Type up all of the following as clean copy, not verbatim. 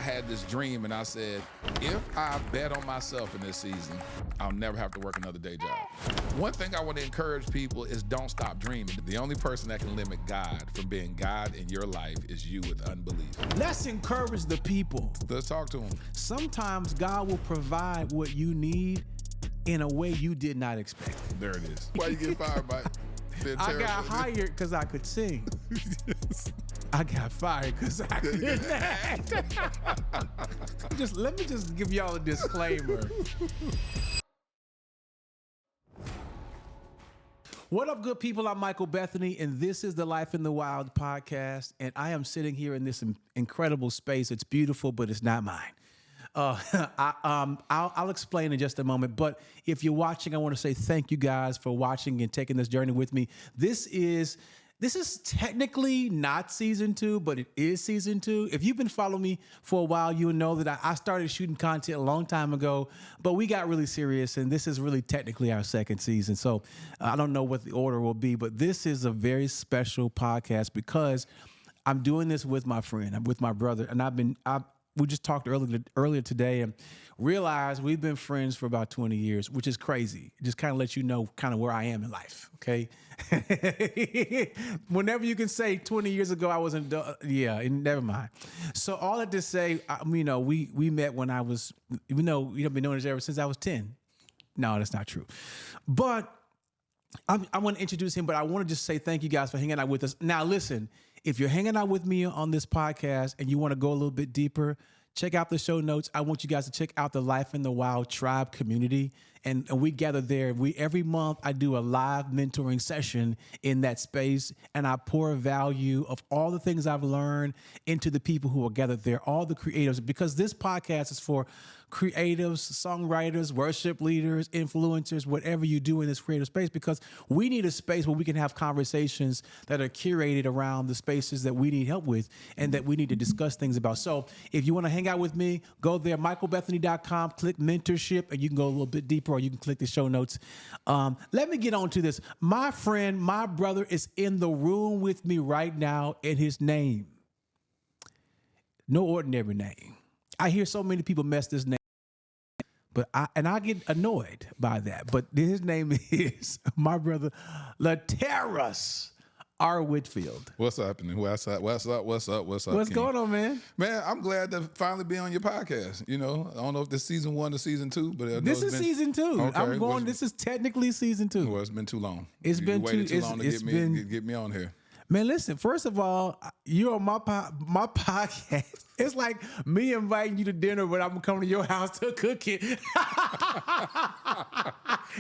had this dream, and I said, if I bet on myself in this season, I'll never have to work another day job. One thing I want to encourage people is don't stop dreaming. The only person that can limit God from being God in your life is you with unbelief. Let's encourage the people. Let's talk to them. Sometimes God will provide what you need in a way you did not expect. There it is. Why you get fired by I got hired because I could sing. I got fired because I couldn't act. Let me just give y'all a disclaimer. What up, good people? I'm Michael Bethany, and this is the Life in the Wild podcast. And I am sitting here in this incredible space. It's beautiful, but it's not mine. I'll explain in just a moment. But if you're watching, I want to say thank you guys for watching and taking this journey with me. This is technically not season 2, but it is season 2. If you've been following me for a while, you'll know that I started shooting content a long time ago, but we got really serious, and this is really technically our second season. So I don't know what the order will be, but this is a very special podcast because I'm doing this with my friend. I'm with my brother, and we just talked earlier today and realized we've been friends for about 20 years, which is crazy. It just kind of lets you know kind of where I am in life, okay? Whenever you can say 20 years ago I wasn't, never mind. So all that to say, we met when I was, even though we've been knowing each other ever since I was 10. No, that's not true. But I want to introduce him, but I want to just say thank you guys for hanging out with us. Now, listen, if you're hanging out with me on this podcast and you want to go a little bit deeper, check out the show notes. I want you guys to check out the Life in the Wild Tribe community. And we gather there. Every month I do a live mentoring session in that space, and I pour value of all the things I've learned into the people who are gathered there, all the creatives, because this podcast is for creatives, songwriters, worship leaders, influencers, whatever you do in this creative space, because we need a space where we can have conversations that are curated around the spaces that we need help with and that we need to discuss things about. So if you want to hang out with me, go there, michaelbethany.com, click mentorship, and you can go a little bit deeper, or you can click the show notes. Let me get on to this. My friend, my brother is in the room with me right now, and his name, no ordinary name. I hear so many people mess this name, but I get annoyed by that. But his name is my brother, Laterras, R. Whitfield. What's happening? What's up? What's King? Going on, man? Man, I'm glad to finally be on your podcast. I don't know if this season 1 or season 2, but this is season 2. Okay, this is technically season 2. Well, it's been too long. It's been too long to get me on here. Man, listen, first of all, you're on my podcast. It's like me inviting you to dinner, but I'm coming to your house to cook it.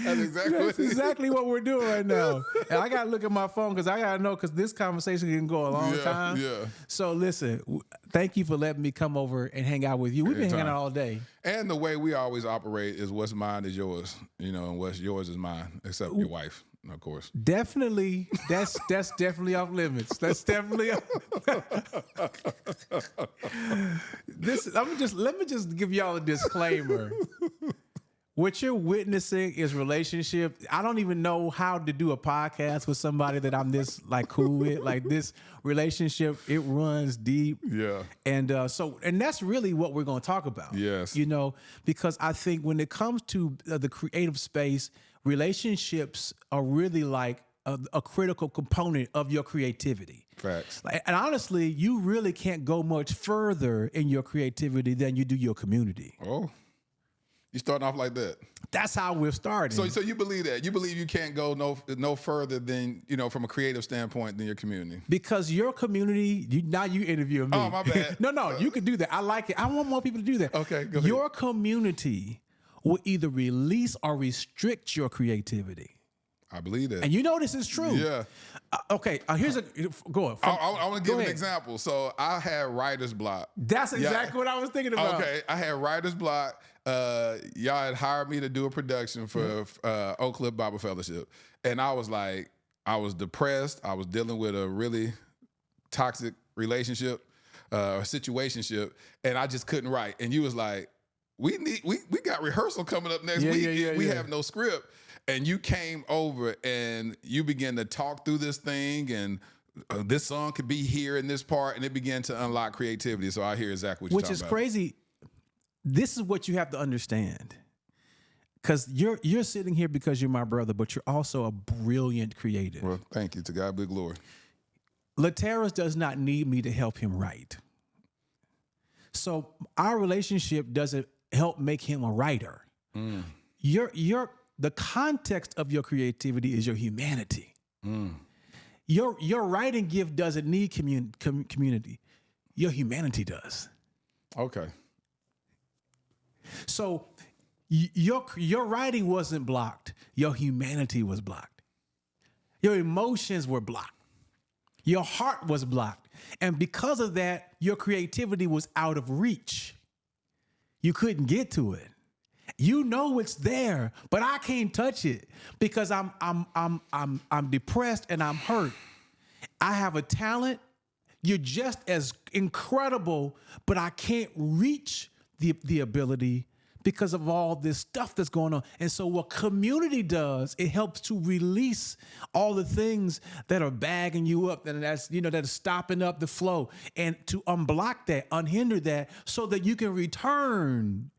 That's exactly what we're doing right now. And I got to look at my phone because I got to know, because this conversation can go a long time. Yeah. So listen, thank you for letting me come over and hang out with you. We've been hanging out all day. And the way we always operate is what's mine is yours, and what's yours is mine, except your wife. Of course. Definitely. That's definitely off limits. That's definitely let me just give y'all a disclaimer. What you're witnessing is relationship. I don't even know how to do a podcast with somebody that I'm this cool with. Like, this relationship, it runs deep. Yeah. And that's really what we're going to talk about. Yes. Because I think when it comes to the creative space, relationships are really like a critical component of your creativity. Facts. And honestly, you really can't go much further in your creativity than you do your community. Oh, you starting off like that? That's how we're starting. So you believe that? You believe you can't go no further than, from a creative standpoint than your community? Because your community, now you interview me. Oh, my bad. No, you can do that. I like it. I want more people to do that. Okay, go ahead. Your community will either release or restrict your creativity. I believe that. And this is true. Yeah. Okay, here's go on. I want to give an example. So I had writer's block. That's exactly what I was thinking about. Okay, I had writer's block. Y'all had hired me to do a production for Oak Cliff Bible Fellowship. And I was depressed. I was dealing with a really toxic relationship, situationship, and I just couldn't write. And you was like, we got rehearsal coming up next week. We have no script. And you came over and you began to talk through this thing and this song could be here in this part, and it began to unlock creativity. So I hear exactly what you're talking about. Which is crazy. This is what you have to understand. Because you're sitting here because you're my brother, but you're also a brilliant creative. Well, thank you. To God be glory. Laterras does not need me to help him write. So our relationship doesn't help make him a writer. The context of your creativity is your humanity. Your writing gift doesn't need community. Your humanity does. Okay. So your writing wasn't blocked. Your humanity was blocked. Your emotions were blocked. Your heart was blocked. And because of that, your creativity was out of reach. You couldn't get to it. You know it's there, but I can't touch it because I'm depressed and I'm hurt. I have a talent. You're just as incredible, but I can't reach the ability because of all this stuff that's going on. And so what community does, it helps to release all the things that are bagging you up, that are stopping up the flow, and to unblock that, unhinder that, so that you can return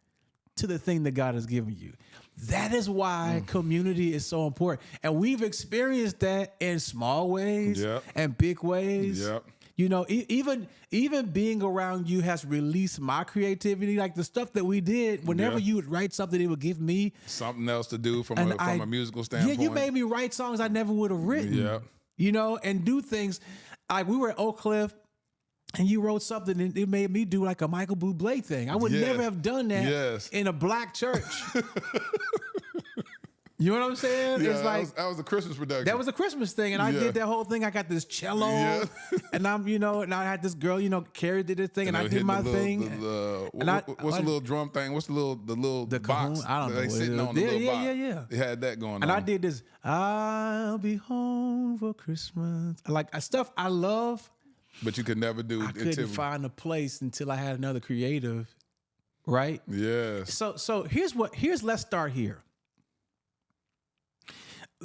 to the thing that God has given you. That is why community is so important. And we've experienced that in small ways and big ways. Yep. You know, even being around you has released my creativity. Like the stuff that we did, whenever you would write something, it would give me something else to do from a musical standpoint. Yeah, you made me write songs I never would have written. Yeah. You know, and do things. Like we were at Oak Cliff, and you wrote something, and it made me do like a Michael Bublé thing. I would never have done that in a black church. You know what I'm saying? Yeah, it's like that was a Christmas production. That was a Christmas thing, and I did that whole thing. I got this cello, and and I had this girl, Carrie did this thing, and I did my thing. What's the little drum thing? What's the little box? Cajon? I don't know. They sitting on the little box. Yeah. They had that going on. And I did this. I'll be home for Christmas. Like stuff I love, but you could never do. I couldn't find a place until I had another creative, right? Yes. So let's start here.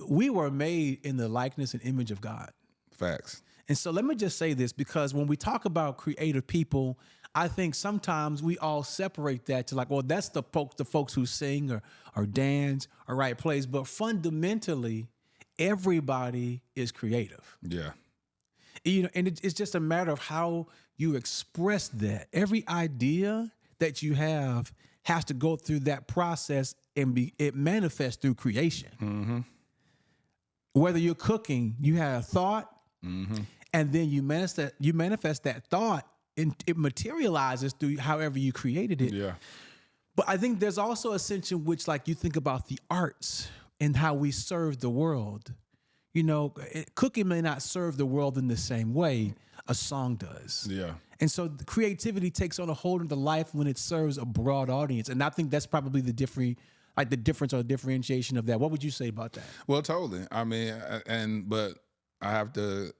We were made in the likeness and image of God. Facts. And so let me just say this, because when we talk about creative people, I think sometimes we all separate that to like, well, that's the folks who sing or dance or write plays. But fundamentally, everybody is creative. Yeah. And it's just a matter of how you express that. Every idea that you have has to go through that process and it manifests through creation. Mm-hmm. Whether you're cooking, you have a thought, and then you manifest that thought, and it materializes through however you created it. Yeah. But I think there's also a sense in which, like, you think about the arts and how we serve the world. Cooking may not serve the world in the same way a song does. Yeah. And so the creativity takes on a whole other life when it serves a broad audience. And I think that's probably the difference or the differentiation of that. What would you say about that? Well, totally. I mean, but I have to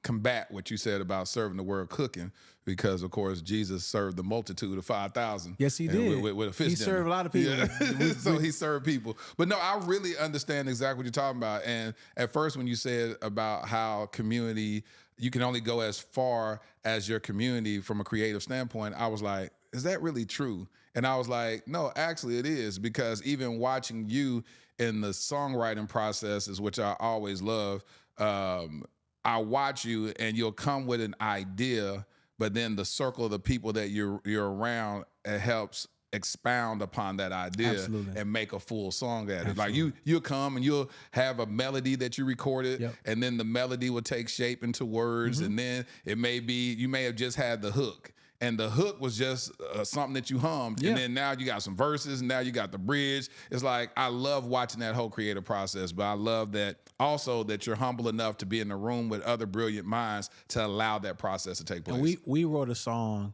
combat what you said about serving the word cooking, because of course Jesus served the multitude of 5,000. Yes, he did. With a fish He dinner. served a lot of people. Yeah. So he served people. But no, I really understand exactly what you're talking about. And at first, when you said about how community, you can only go as far as your community from a creative standpoint, I was like, is that really true? And I was like, no, actually it is, because even watching you in the songwriting processes, which I always love, I watch you and you'll come with an idea, but then the circle of the people that you're around, it helps expound upon that idea and make a full song at it. Like you'll come and you'll have a melody that you recorded, and then the melody will take shape into words, and then you may have just had the hook. And the hook was just something that you hummed. And then now you got some verses, and now you got the bridge. It's like, I love watching that whole creative process, but I love that also that you're humble enough to be in the room with other brilliant minds to allow that process to take place. And we wrote a song,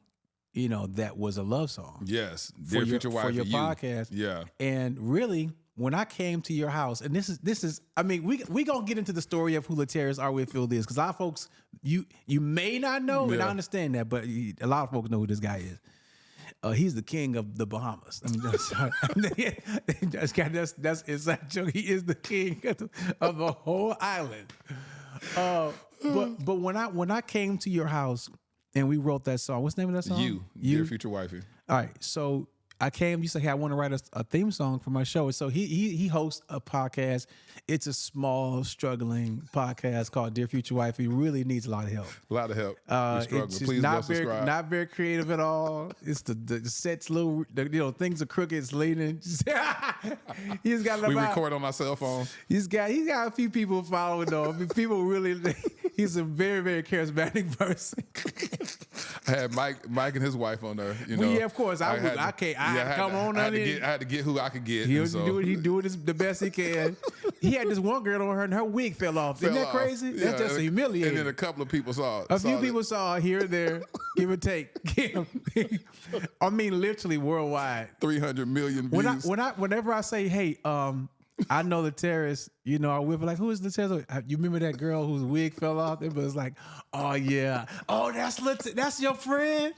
that was a love song. Yes. Dear Future Wifey. For your podcast. Yeah. And really, when I came to your house, and this is, I mean, we gonna get into the story of who Laterras R. Whitfield is, because our folks, you may not know, and I understand that, but a lot of folks know who this guy is. He's the king of the Bahamas. I mean, that's inside joke. He is the king of the whole island. But when I came to your house and we wrote that song, what's the name of that song? Dear Future Wifey. All right, so I came. You said, "Hey, I want to write a theme song for my show." So he hosts a podcast. It's a small, struggling podcast called Dear Future Wifey. He really needs a lot of help. A lot of help. We're struggling. It's Please not go subscribe. not very creative at all. It's the set's little, things are crooked. It's leaning. He's got. We record on my cell phone. He's got a few people following though. People really. He's a very, very charismatic person. I had Mike and his wife on there. You know, well, yeah, of course. I had to get who I could get. He do it the best he can. He had this one girl on her, and her wig fell off. Isn't that crazy? Yeah, That's just humiliating. And then a couple of people saw it. A few people saw it here and there, give or take. I mean, literally worldwide. 300 million views. Whenever I say, hey, I know Laterras, I will be like, who is Laterras? You remember that girl whose wig fell off? It was like, oh yeah. Oh, that's your friend?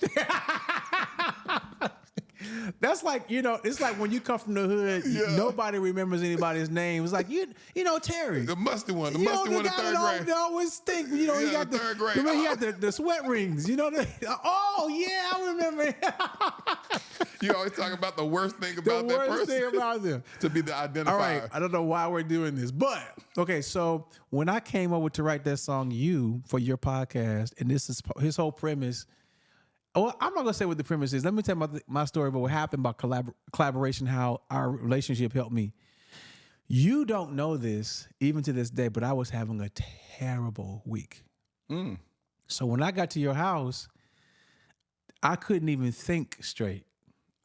That's like, it's like when you come from the hood, nobody remembers anybody's name. It's like, Terry. The musty one. The musty one in third grade. They always stink. He got the third grade. Remember he had the sweat rings. Oh, yeah, I remember. You always talk about the worst thing about that person. The worst thing about them. To be the identifier. All right, I don't know why we're doing this, but, okay, so when I came over to write that song, for your podcast, and this is his whole premise. Well, I'm not going to say what the premise is. Let me tell you my story about what happened about collaboration, how our relationship helped me. You don't know this, even to this day, but I was having a terrible week. So when I got to your house, I couldn't even think straight.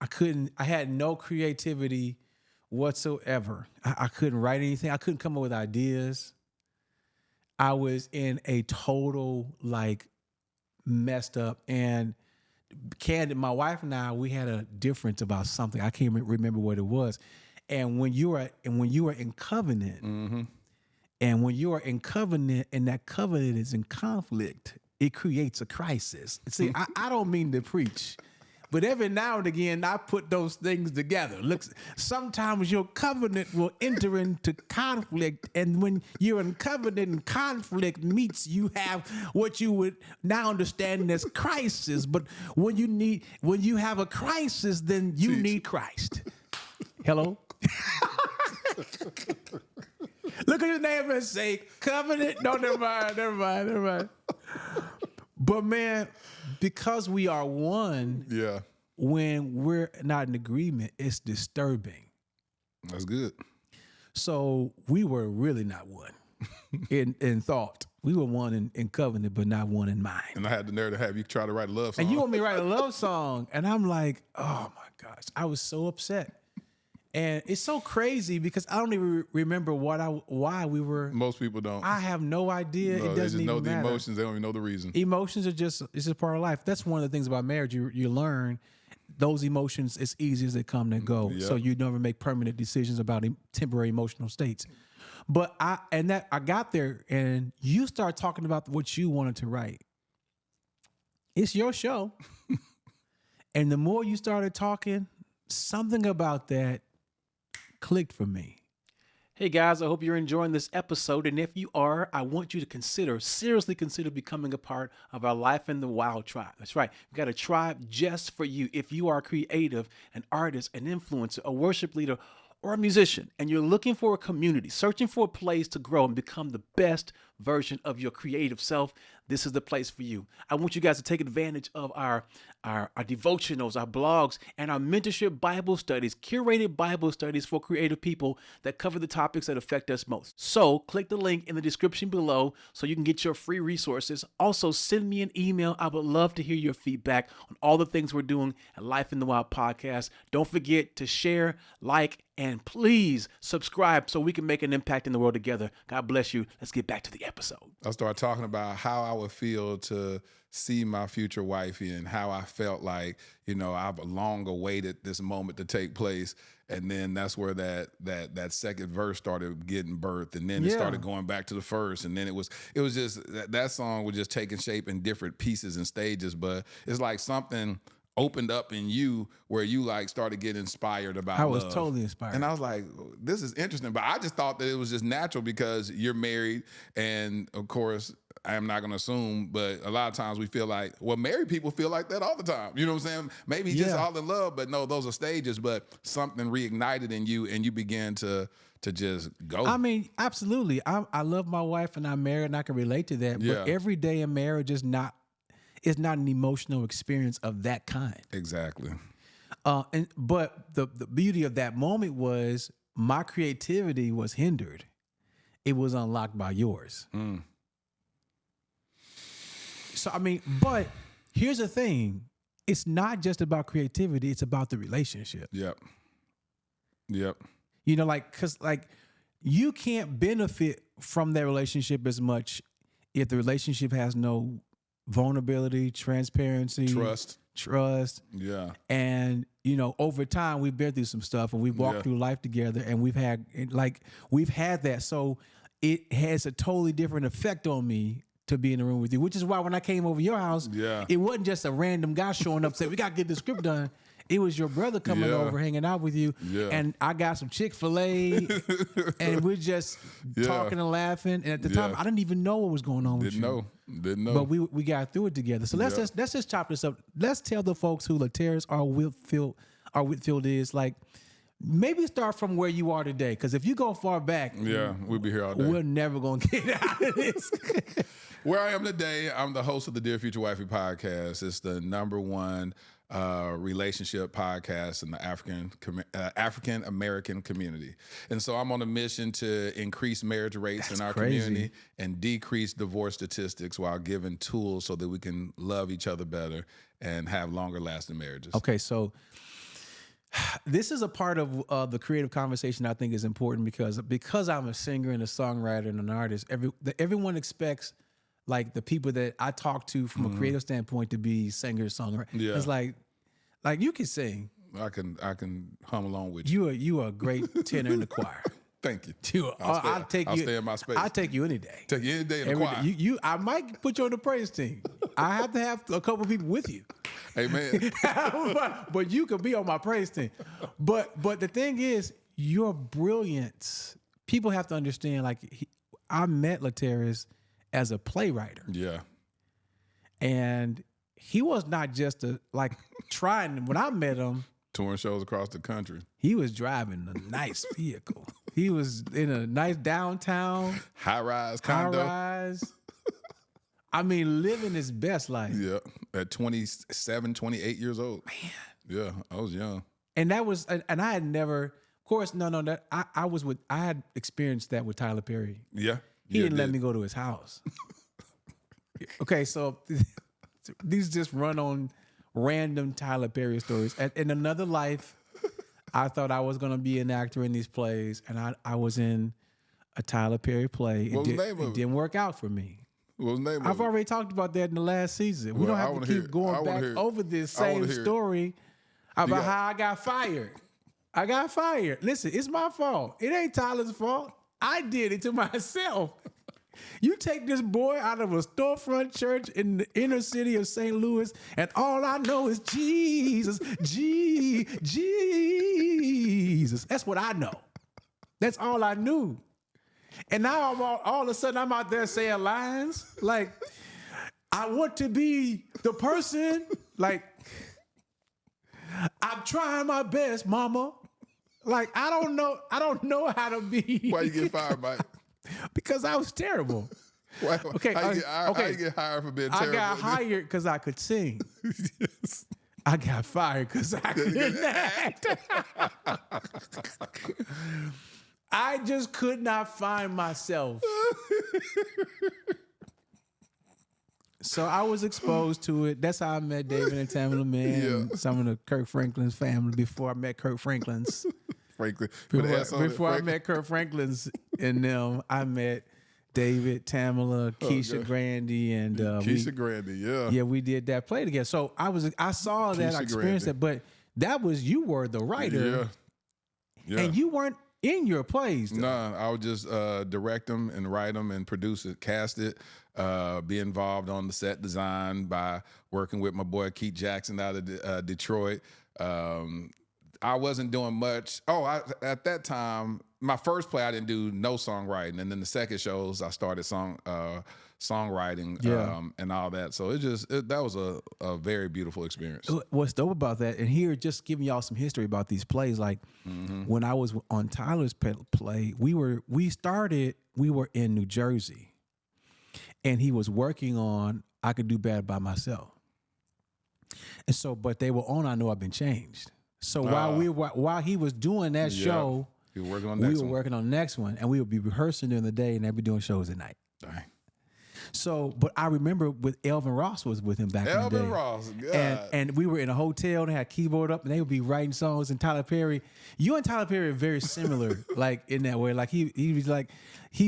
I had no creativity whatsoever. I couldn't write anything. I couldn't come up with ideas. I was in a total, messed up. And candid, my wife and I, we had a difference about something. I can't remember what it was. And when you are in covenant, and when you are in covenant, and that covenant is in conflict, it creates a crisis. See, I don't mean to preach, but every now and again, I put those things together. Look, sometimes your covenant will enter into conflict, and when you're in covenant and conflict meets, you have what you would now understand as crisis. But when you have a crisis, then you need Christ. Hello? Look at your neighbor and say, covenant? No, never mind. But man, because we are one, when we're not in agreement, it's disturbing. That's good. So we were really not one in thought. We were one in covenant, but not one in mind. And I had the nerve to have you try to write a love song. And you want me to write a love song. And I'm like, oh my gosh, I was so upset. And it's so crazy because I don't even remember why we were. Most people don't. I have no idea. No, it doesn't they just know even the matter. emotions. They don't even know the reason. Emotions are it's just part of life. That's one of the things about marriage. You learn those emotions as easy as they come and go. Yep. So you never make permanent decisions about temporary emotional states. But I got there and you start talking about what you wanted to write. It's your show. And the more you started talking, something about that clicked for me. Hey guys, I hope you're enjoying this episode. And if you are, I want you to seriously consider becoming a part of our Life in the Wild tribe. That's right. We've got a tribe just for you. If you are a creative, an artist, an influencer, a worship leader, or a musician, and you're looking for a community, searching for a place to grow and become the best version of your creative self, this is the place for you. I want you guys to take advantage of our devotionals, our blogs, and our mentorship Bible studies, curated Bible studies for creative people that cover the topics that affect us most. So click the link in the description below so you can get your free resources. Also, send me an email. I would love to hear your feedback on all the things we're doing at Life in the Wild Podcast. Don't forget to share, like, and please subscribe so we can make an impact in the world together. God bless you. Let's get back to the episode. I started talking about how I would feel to see my future wifey and how I felt like, I've long awaited this moment to take place. And then that's where that second verse started getting birthed. And then it started going back to the first. And then it was just, that song was just taking shape in different pieces and stages. But it's like something opened up in you where you like started getting inspired about I was love. totally inspired. And I was like, this is interesting. But I just thought that it was just natural because you're married. And of course, I'm not going to assume, but a lot of times we feel like, well, married people feel like that all the time. You know what I'm saying? Maybe just all in love, but no, those are stages. But something reignited in you and you began to just go. I mean, absolutely. I love my wife and I'm married and I can relate to that. Yeah. But every day in marriage is not an emotional experience of that kind. Exactly. But the beauty of that moment was my creativity was hindered. It was unlocked by yours. So, I mean, but here's the thing. It's not just about creativity. It's about the relationship. Yep. You know, like, because like you can't benefit from that relationship as much if the relationship has no vulnerability, transparency, trust. Yeah. And, you know, over time we've been through some stuff and we've walked through life together and we've had that. So it has a totally different effect on me to be in the room with you, which is why when I came over your house, it wasn't just a random guy showing up saying, we got to get the script done. It was your brother coming over, hanging out with you. Yeah. And I got some Chick-fil-A and we're just talking and laughing. And at the time, I didn't even know what was going on with you. Didn't know. But we got through it together. So let's just chop this up. Let's tell the folks who Laterras or Whitfield is. Like, maybe start from where you are today. Because if you go far back, we'll be here all day. We're never going to get out of this. Where I am today, I'm the host of the Dear Future Wifey podcast. It's the #1 relationship podcast in the African American community. And so I'm on a mission to increase marriage rates in our community and decrease divorce statistics while giving tools so that we can love each other better and have longer lasting marriages. Okay, so this is a part of the creative conversation I think is important because I'm a singer and a songwriter and an artist. Everyone expects like the people that I talk to from a creative standpoint to be singers, songwriters. Yeah. It's like you can sing. I can hum along with you. You are a great tenor in the choir. Thank you. I'll stay in my space. I'll take you any day. Take you any day in the choir. I might put you on the praise team. I have to have a couple people with you. Amen. but you could be on my praise team. But the thing is, your brilliance. People have to understand. Like I met Laterras as a playwright. Yeah. And he was not just trying. When I met him, touring shows across the country. He was driving a nice vehicle. He was in a nice downtown high-rise condo. I mean, living his best life. Yeah, at 27, 28 years old. Man. Yeah, I was young. And that was, and I had never, of course, that I had experienced that with Tyler Perry. Yeah. He didn't let me go to his house. Okay, so these just run on random Tyler Perry stories. In another life, I thought I was going to be an actor in these plays, and I was in a Tyler Perry play. What was the name of it? It didn't work out for me. What was the name of it? I've already talked about that in the last season. We don't have to keep going back over this same story about how I got fired. I got fired. Listen, it's my fault. It ain't Tyler's fault. I did it to myself. You take this boy out of a storefront church in the inner city of St. Louis, and all I know is Jesus, Jesus. That's what I know. That's all I knew. And now all of a sudden I'm out there saying lines like, I want to be the person, like, I'm trying my best, mama. Like, I don't know how to be. Why you get fired, Mike? Because I was terrible. Why, okay. How you get hired for being terrible? I got hired because I could sing. Yes. I got fired because I couldn't act. I just could not find myself. So I was exposed to it. That's how I met David and Tamala Mann and some of the Kirk Franklin's family before I met Kirk Franklin's. Before I met Kirk Franklin's and them, I met David, Tamala, Keisha Grandy, and Keisha Grandy, yeah, we did that play together. So I saw that, I experienced that, but you were the writer, yeah. And you weren't in your plays, though. No, I would just direct them and write them and produce it, cast it, be involved on the set design by working with my boy Keith Jackson out of Detroit. I wasn't doing much. At that time, my first play, I didn't do no songwriting. And then the second shows, I started songwriting and all that. So that was a very beautiful experience. What's dope about that, and here, just giving y'all some history about these plays, like when I was on Tyler's play, we were in New Jersey, and he was working on I Could Do Bad by Myself. And so, but they were on I Know I've Been Changed. So while he was doing that show, we were working on the next one, and we would be rehearsing during the day, and they'd be doing shows at night. Dang. So, but I remember with Elvin Ross was with him back in the day. Elvin Ross, God. And we were in a hotel, and they had a keyboard up, and they would be writing songs. And Tyler Perry, you and Tyler Perry are very similar, like in that way. Like he'd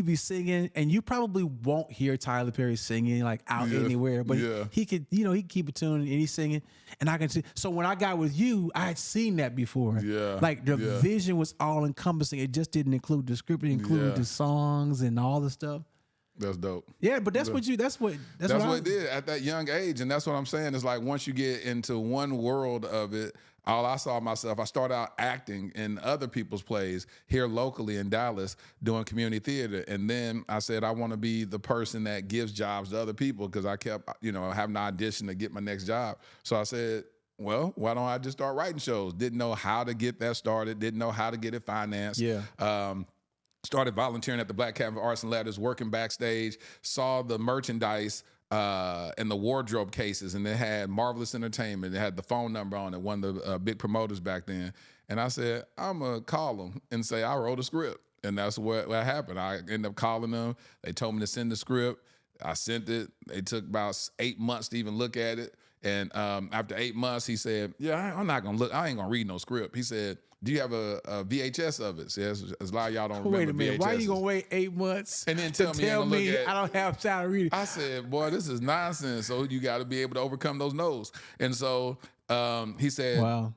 be singing, and you probably won't hear Tyler Perry singing like out anywhere, but he could, he keep a tune and he's singing, and I can see. So when I got with you, I had seen that before. Yeah, like the vision was all encompassing. It just didn't include the script; it included the songs and all the stuff. That's dope. Yeah, but that's what it did at that young age, and that's what I'm saying. Is like once you get into one world of it, I started out acting in other people's plays here locally in Dallas doing community theater. And then I said, I want to be the person that gives jobs to other people because I kept, having to audition to get my next job. So I said, well, why don't I just start writing shows? Didn't know how to get that started. Didn't know how to get it financed. Yeah. Started volunteering at the Black Cat for Arts and Letters, working backstage, saw the merchandise and the wardrobe cases, and they had Marvelous Entertainment. They had the phone number on it, one of the big promoters back then. And I said, I'm going to call them and say I wrote a script. And that's what happened. I ended up calling them. They told me to send the script. I sent it. It took about 8 months to even look at it. And after 8 months, he said, I'm not going to look. I ain't going to read no script. He said, do you have a VHS of it? See, a lot of y'all don't remember. Wait a minute. VHSs. Why are you going to wait 8 months and then tell me I don't have time to read it? I said, boy, this is nonsense. So you got to be able to overcome those no's. And so he said, wow,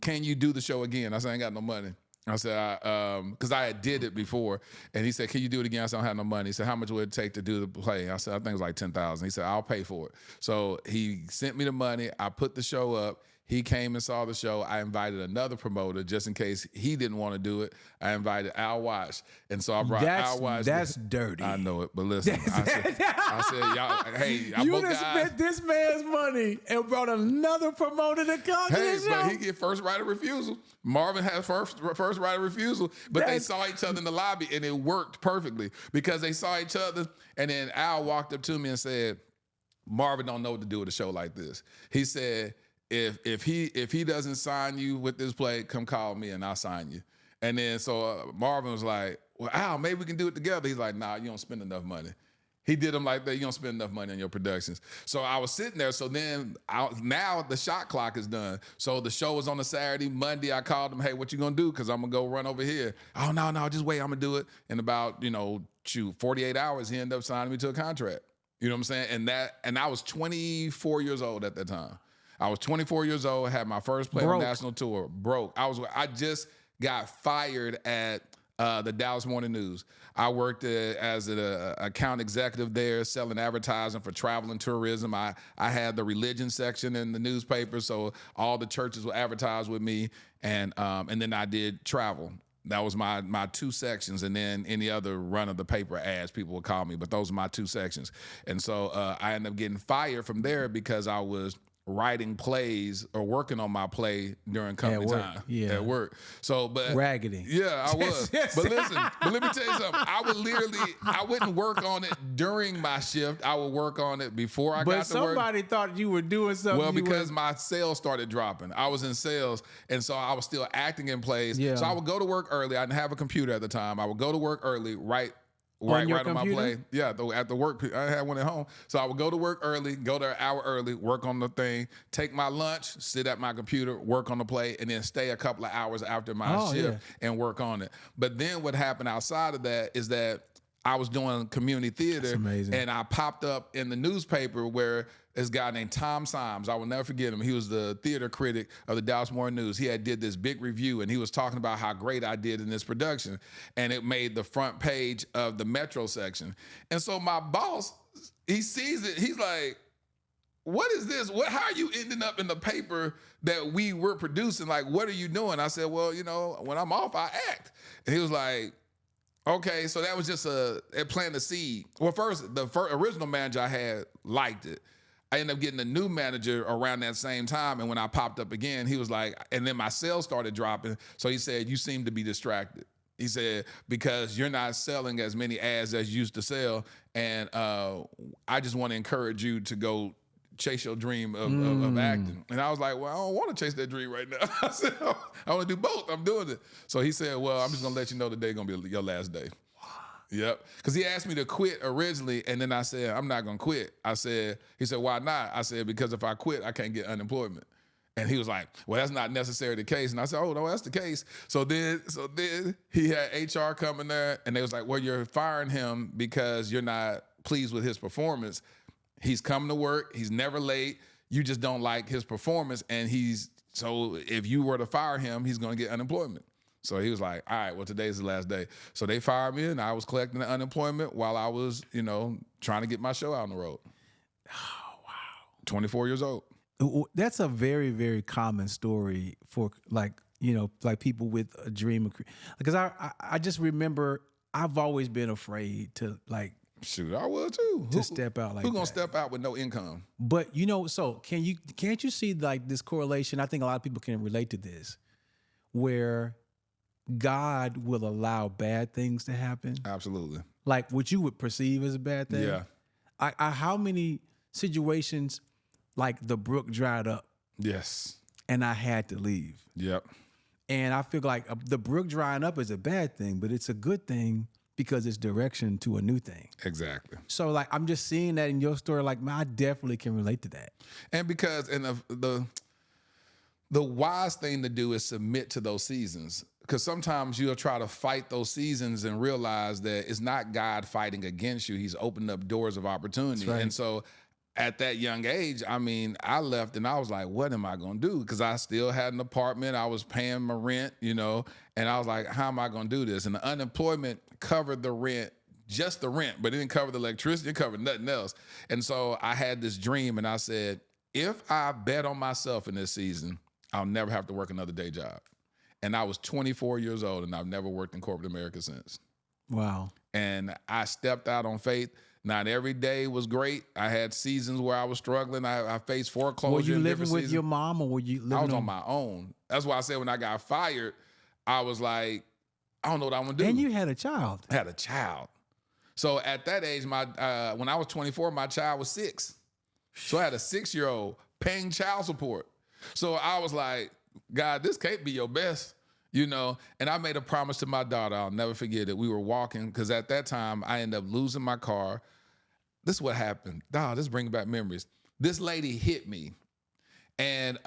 can you do the show again? I said, I ain't got no money. I said, because I had did it before. And he said, can you do it again? I said, I don't have no money. He said, how much would it take to do the play? I said, I think it was like $10,000. He said, I'll pay for it. So he sent me the money. I put the show up. He came and saw the show. I invited another promoter just in case he didn't want to do it. I invited Al Watch. And so I brought Al Watch. That's dirty. I know it, but listen. I said, y'all, hey, I you just spent this man's money and brought another promoter to come to the show. But he get first right of refusal. Marvin had first right of refusal, but they saw each other in the lobby, and it worked perfectly because they saw each other. And then Al walked up to me and said, Marvin don't know what to do with a show like this. He said, if he doesn't sign you with this play, come call me and I'll sign you. And then so Marvin was like, well, Al, maybe we can do it together. He's like, nah, you don't spend enough money. He did them like that. You don't spend enough money on your productions. So I was sitting there. So then now the shot clock is done. So the show was on a Saturday. Monday, I called him, hey, what you gonna do? Because I'm gonna go run over here. Oh, no, just wait. I'm gonna do it. In about, 48 hours, he ended up signing me to a contract. You know what I'm saying? And I was 24 years old at that time. I was 24 years old, had my first play on national tour, broke. I just got fired at the Dallas Morning News. I worked as an account executive there, selling advertising for travel and tourism. I had the religion section in the newspaper, so all the churches would advertise with me, and then I did travel. That was my two sections, and then any other run of the paper ads, people would call me, but those are my two sections. And so I ended up getting fired from there because I was writing plays or working on my play during company time at work. So, but raggedy. Yeah, I was. But listen, let me tell you something. I wouldn't work on it during my shift. I would work on it before I got to work. But somebody thought you were doing something. Well, because my sales started dropping. I was in sales, and so I was still acting in plays. Yeah. So I would go to work early. I didn't have a computer at the time. I would go to work early, right on my play. Yeah, at the work. I had one at home. So I would go to work early, go there an hour early, work on the thing, take my lunch, sit at my computer, work on the play, and then stay a couple of hours after my shift and work on it. But then what happened outside of that is that I was doing community theater. That's amazing. And I popped up in the newspaper where this guy named Tom Symes, I will never forget him. He was the theater critic of the Dallas Morning News. He did this big review, and he was talking about how great I did in this production. And it made the front page of the Metro section. And so my boss, he sees it. He's like, what is this? How are you ending up in the paper that we were producing? Like, what are you doing? I said, well, when I'm off, I act. And he was like, okay, so that was just it planted a seed. Well, the original manager I had liked it. I ended up getting a new manager around that same time, and when I popped up again, he was like, and then my sales started dropping, so he said, you seem to be distracted. He said, because you're not selling as many ads as you used to sell, and I just want to encourage you to go chase your dream of acting. And I was like, well, I don't want to chase that dream right now. I said, I want to do both. I'm doing it. So he said, well, I'm just going to let you know today going to be your last day. Wow. Yep. Because he asked me to quit originally, and then I said, I'm not going to quit. He said, why not? I said, because if I quit, I can't get unemployment. And he was like, well, that's not necessarily the case. And I said, oh, no, that's the case. So then he had HR coming there, and they was like, well, you're firing him because you're not pleased with his performance. He's coming to work. He's never late. You just don't like his performance. And so if you were to fire him, he's going to get unemployment. So he was like, all right, well, today's the last day. So they fired me, and I was collecting the unemployment while I was, trying to get my show out on the road. Oh, wow. 24 years old. That's a very, very common story for like people with a dream. Because I just remember I've always been afraid to like, shoot, I will too. To step out like that. Who's gonna step out with no income? But so can't you see like this correlation? I think a lot of people can relate to this, where God will allow bad things to happen. Absolutely. Like what you would perceive as a bad thing. Yeah. How many situations like the brook dried up? Yes. And I had to leave. Yep. And I feel like the brook drying up is a bad thing, but it's a good thing because it's direction to a new thing. Exactly. So like I'm just seeing that in your story, like man, I definitely can relate to that. And because the wise thing to do is submit to those seasons. Because sometimes you'll try to fight those seasons and realize that it's not God fighting against you. He's opened up doors of opportunity. Right. And so at that young age, I left and I was like, what am I going to do? Because I still had an apartment. I was paying my rent, and I was like, how am I going to do this? And the unemployment covered the rent, just the rent, but it didn't cover the electricity. It covered nothing else. And so I had this dream, and I said, if I bet on myself in this season, I'll never have to work another day job. And I was 24 years old, and I've never worked in corporate America since. Wow. And I stepped out on faith. Not every day was great. I had seasons where I was struggling. I faced foreclosure. Were you living with your mom, or were you living? I was on my own. That's why I said when I got fired, I was like, I don't know what I want to do. And you had a child. I had a child. So at that age, when I was 24, my child was 6. So I had a 6-year-old paying child support. So I was like, God, this can't be your best. And I made a promise to my daughter. I'll never forget it. We were walking because at that time I ended up losing my car. This is what happened. This brings back memories. This lady hit me, and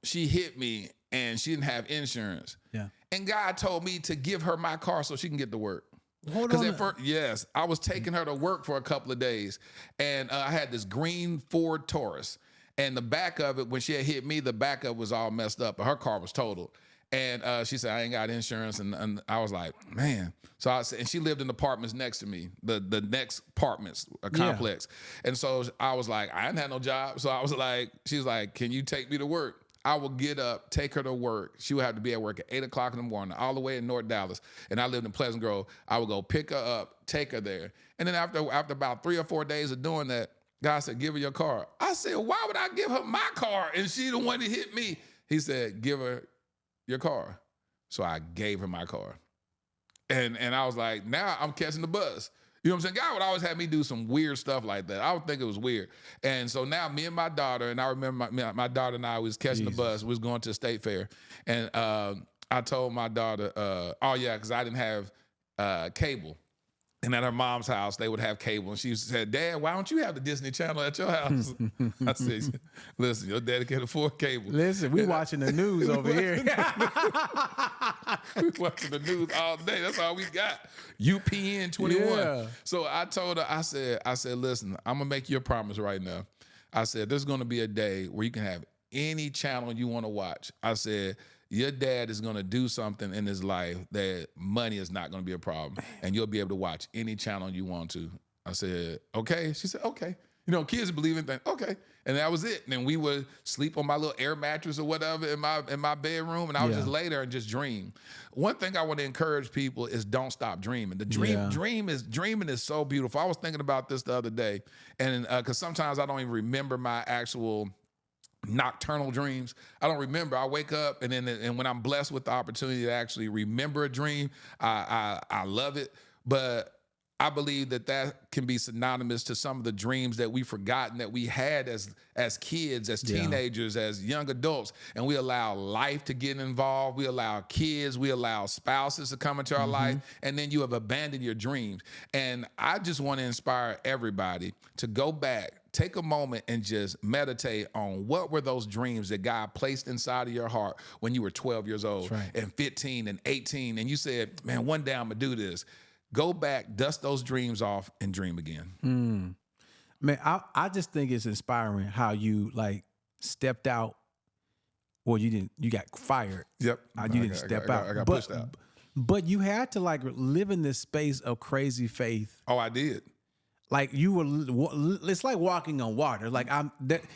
she hit me, and she didn't have insurance. Yeah. And God told me to give her my car so she can get to work. Hold on. At first, yes, I was taking her to work for a couple of days, and I had this green Ford Taurus, and the back of it, when she had hit me, the back of it was all messed up, but her car was totaled. And she said, I ain't got insurance. And I was like, man. So and she lived in apartments next to me, the next apartments, a complex. Yeah. And so I was like, I didn't have no job. So I was like, she was like, can you take me to work? I would get up, take her to work. She would have to be at work at 8 o'clock in the morning, all the way in North Dallas. And I lived in Pleasant Grove. I would go pick her up, take her there. And then after about 3 or 4 days of doing that, God said, give her your car. I said, why would I give her my car? And she the one that hit me. He said, give her your car. So I gave her my car. And I was like, now I'm catching the bus. You know what I'm saying? God would always have me do some weird stuff like that. I would think it was weird. And so now me and my daughter, and I remember my daughter and I was catching the bus. We was going to the state fair. And I told my daughter, because I didn't have cable. And at her mom's house, they would have cable. And she said, Dad, why don't you have the Disney Channel at your house? I said, listen, your daddy can't afford cable. Listen, we watching the news over here. We watching the news all day. That's all we got. UPN 21. Yeah. So I told her, I said, listen, I'm going to make you a promise right now. I said, there's going to be a day where you can have any channel you want to watch. I said, your dad is going to do something in his life that money is not going to be a problem. And you'll be able to watch any channel you want to. I said, okay. She said, okay. You know, kids believe in things. Okay. And that was it. And then we would sleep on my little air mattress or whatever in my bedroom. And I would just lay there and just dream. One thing I want to encourage people is don't stop dreaming. The dreaming is so beautiful. I was thinking about this the other day. And because sometimes I don't even remember my actual nocturnal dreams. I don't remember. I wake up and when I'm blessed with the opportunity to actually remember a dream, I love it. But I believe that can be synonymous to some of the dreams that we've forgotten that we had as kids, as teenagers, as young adults. And we allow life to get involved. We allow kids, we allow spouses to come into our life. And then you have abandoned your dreams. And I just want to inspire everybody to go back, take a moment and just meditate on what were those dreams that God placed inside of your heart when you were 12 years old and 15 and 18. And you said, man, one day I'm going to do this. Go back, dust those dreams off, and dream again. Man, I just think it's inspiring how you like stepped out. Well, you got fired. Yep. You didn't step out. I got pushed out. But you had to like live in this space of crazy faith. Oh, I did. Like you were, it's like walking on water. Like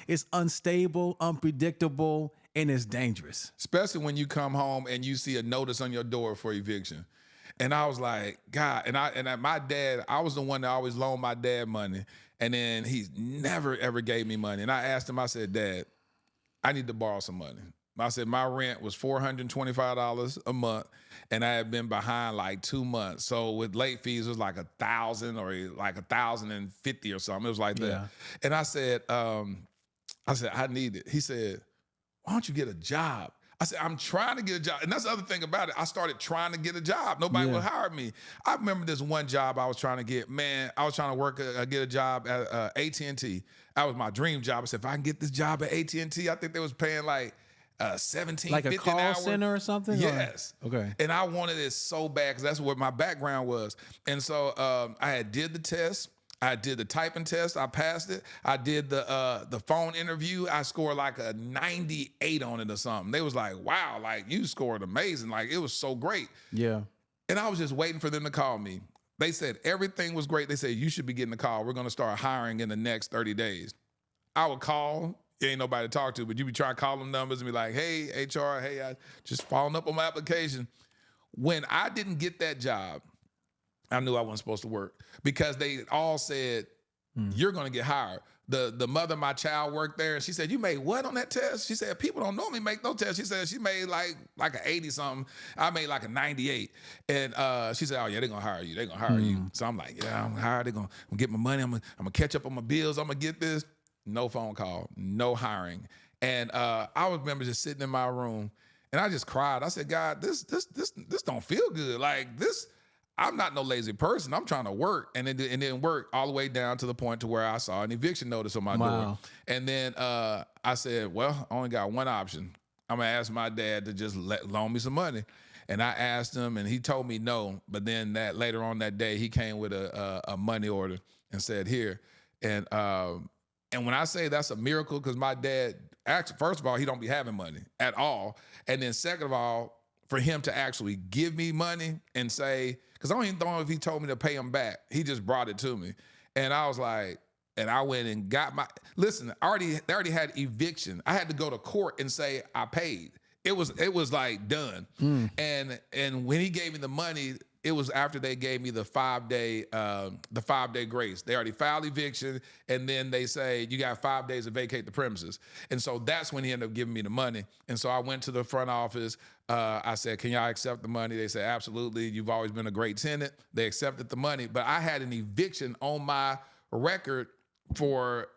it's unstable, unpredictable, and it's dangerous. Especially when you come home and you see a notice on your door for eviction. And I was like, God, and my dad, I was the one that always loaned my dad money. And then he never, ever gave me money. And I asked him, I said, Dad, I need to borrow some money. I said, my rent was $425 a month. And I had been behind like 2 months. So with late fees, it was like $1,000 or like $1,050 or something. It was like that. And I said, I need it. He said, why don't you get a job? I said, I'm trying to get a job. And that's the other thing about it. I started trying to get a job. Nobody would hire me. I remember this one job I was trying to get. Man, I was trying to get a job at AT&T. That was my dream job. I said, if I can get this job at AT&T, I think they was paying like $17.50 like a call an hour. center or something? Yes. Or? Okay. And I wanted it so bad because that's what my background was. And so I had did the test. I did the typing test. I passed it. I did the phone interview. I scored like a 98 on it or something. They was like, wow, like you scored amazing. Like it was so great. Yeah. And I was just waiting for them to call me. They said everything was great. They said, you should be getting a call. We're going to start hiring in the next 30 days. I would call. Ain't nobody to talk to, but you be trying to call them numbers and be like, hey, HR, hey, I just following up on my application. When I didn't get that job, I knew I wasn't supposed to work because they all said, you're going to get hired. The mother of my child worked there, and she said, you made what on that test? She said, people don't normally make no test. She said she made like an 80-something. I made like a 98. And she said, oh, yeah, they're going to hire you. They're going to hire you. So I'm like, yeah, I'm hired. They're going to get my money. I'm going to catch up on my bills. I'm going to get this. No phone call, no hiring. And I remember just sitting in my room, and I just cried. I said, God, this don't feel good. Like this, I'm not no lazy person. I'm trying to work. And it didn't work all the way down to the point to where I saw an eviction notice on my door. And then I said, well, I only got one option. I'm going to ask my dad to just loan me some money. And I asked him, and he told me no. But then later on that day, he came with a money order and said, here. And when I say that's a miracle, because my dad, actually, first of all, he don't be having money at all. And then second of all, for him to actually give me money and say, because I don't even know if he told me to pay him back. He just brought it to me. And I was like, and I went and got my, listen, they already had eviction. I had to go to court and say I paid. It was like done. And when he gave me the money, it was after they gave me the 5-day grace. They already filed eviction, and then they say you got 5 days to vacate the premises. And so that's when he ended up giving me the money. And so I went to the front office. I said, can y'all accept the money? They said, absolutely. You've always been a great tenant. They accepted the money, but I had an eviction on my record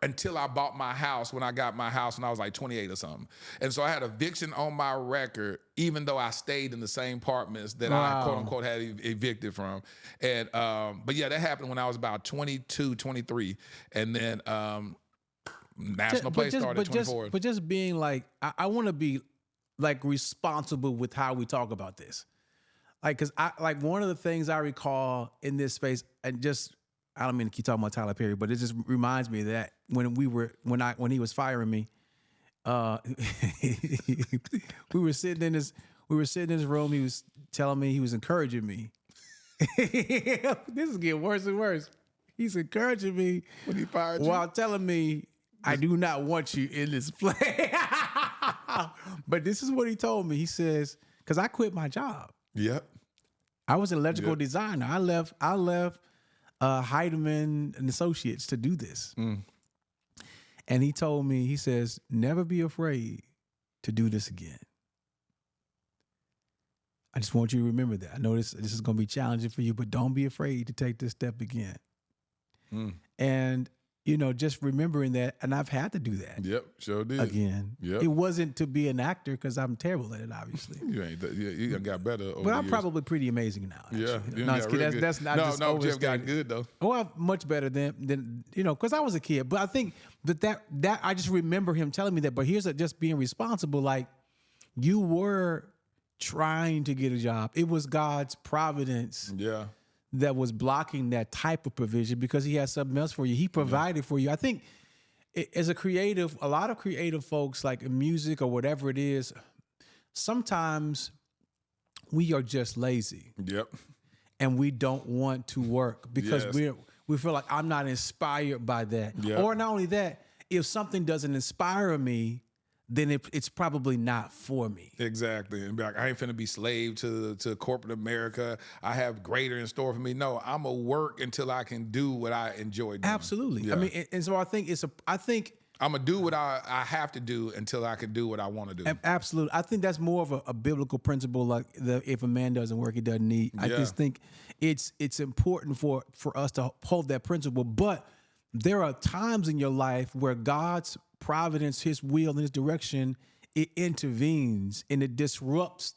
until I bought my house, when I got my house when I was like 28 or something. And so I had eviction on my record, even though I stayed in the same apartments that I quote unquote had evicted from. And but yeah, that happened when I was about 22, 23. And then National Play started at 24. But just being like, I want to be like responsible with how we talk about this. Like, cause one of the things I recall in this space, and just, I don't mean to keep talking about Tyler Perry, but it just reminds me that when he was firing me, we were sitting in his room. He was telling me, he was encouraging me. This is getting worse and worse. He's encouraging me when he fired you, while telling me, I do not want you in this play. But this is what he told me. He says, because I quit my job. Yep. I was an electrical designer. I left Heidemann and Associates to do this. And he told me, he says, never be afraid to do this again. I just want you to remember that. I know this is going to be challenging for you, but don't be afraid to take this step again. And, you know, just remembering that, and I've had to do that. Yep, sure did. Again. Yep. It wasn't to be an actor, because I'm terrible at it, obviously. You got better over But I'm the years. probably pretty amazing now. Actually. Yeah. No, that's not just Jeff got good, though. Well, much better than you know, because I was a kid. But I think that I just remember him telling me that. But here's just being responsible. Like, you were trying to get a job. It was God's providence. Yeah. That was blocking that type of provision, because he had something else for you. He provided for you. I think as a creative, a lot of creative folks, like in music or whatever it is, sometimes we are just lazy. Yep. And we don't want to work because we feel like I'm not inspired by that. Yep. Or not only that, if something doesn't inspire me, then it's probably not for me. Exactly. And be like, I ain't finna be slave to corporate America. I have greater in store for me. No, I'm gonna work until I can do what I enjoy doing. Absolutely. Yeah. I mean, and so I think I'm gonna do what I have to do until I can do what I want to do. Absolutely. I think that's more of a biblical principle. Like, if a man doesn't work, he doesn't eat. I just think it's important for us to hold that principle. But there are times in your life where God's providence, his will, and his direction, it intervenes and it disrupts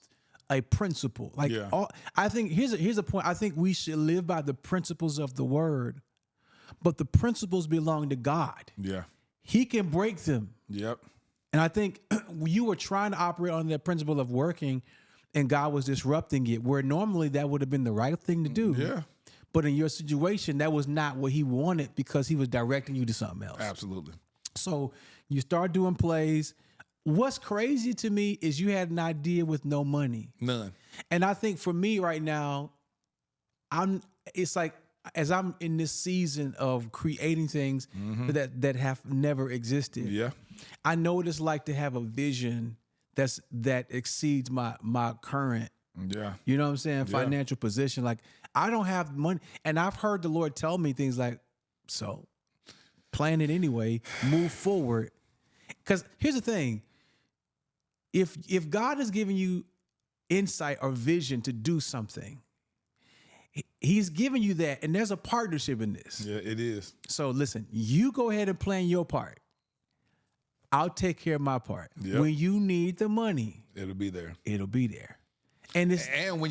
a principle. Like, I think here's a point. I think we should live by the principles of the word, but the principles belong to God. Yeah. He can break them. Yep. And I think you were trying to operate on that principle of working, and God was disrupting it, where normally that would have been the right thing to do. Yeah. But in your situation, that was not what he wanted, because he was directing you to something else. Absolutely. So you start doing plays. What's crazy to me is you had an idea with no money. None. And I think for me right now, it's like, as I'm in this season of creating things that have never existed. Yeah. I know what it's like to have a vision that exceeds my current, you know what I'm saying, financial position. Like, I don't have money. And I've heard the Lord tell me things like, so plan it anyway, move forward. Because here's the thing. If God has given you insight or vision to do something, he's giving you that, and there's a partnership in this. Yeah, it is. So listen, you go ahead and plan your part. I'll take care of my part. Yep. When you need the money, it'll be there. It'll be there. And when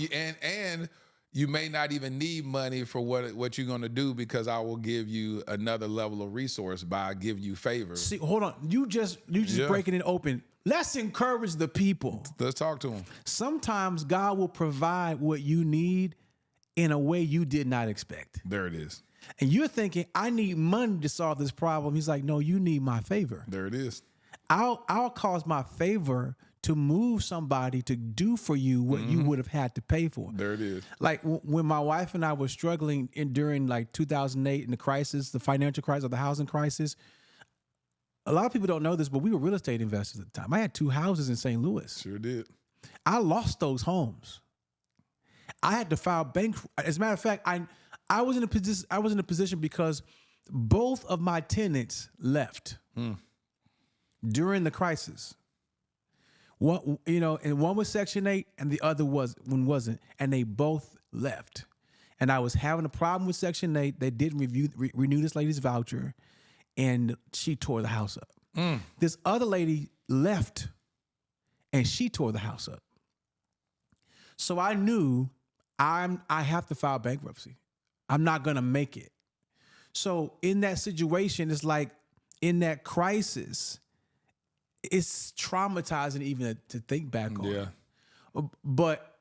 you may not even need money for what you're gonna do, because I will give you another level of resource by giving you favors. See, hold on. You just breaking it open. Let's encourage the people. Let's talk to them. Sometimes God will provide what you need in a way you did not expect. There it is. And you're thinking, I need money to solve this problem. He's like, no, you need my favor. There it is. I'll cause my favor to move somebody to do for you what you would have had to pay for. There it is. Like when my wife and I were struggling during like 2008 in the crisis, the financial crisis, or the housing crisis. A lot of people don't know this, but we were real estate investors at the time. I had 2 houses in St. Louis. Sure did. I lost those homes. I had to file bankruptcy. As a matter of fact, I was in a position because both of my tenants left during the crisis. One, and one was Section 8 and the other one wasn't, and they both left. And I was having a problem with Section 8. They didn't renew this lady's voucher, and she tore the house up. This other lady left and she tore the house up. So I knew I have to file bankruptcy. I'm not going to make it. So in that situation, it's like in that crisis, it's traumatizing even to think back on. Yeah. But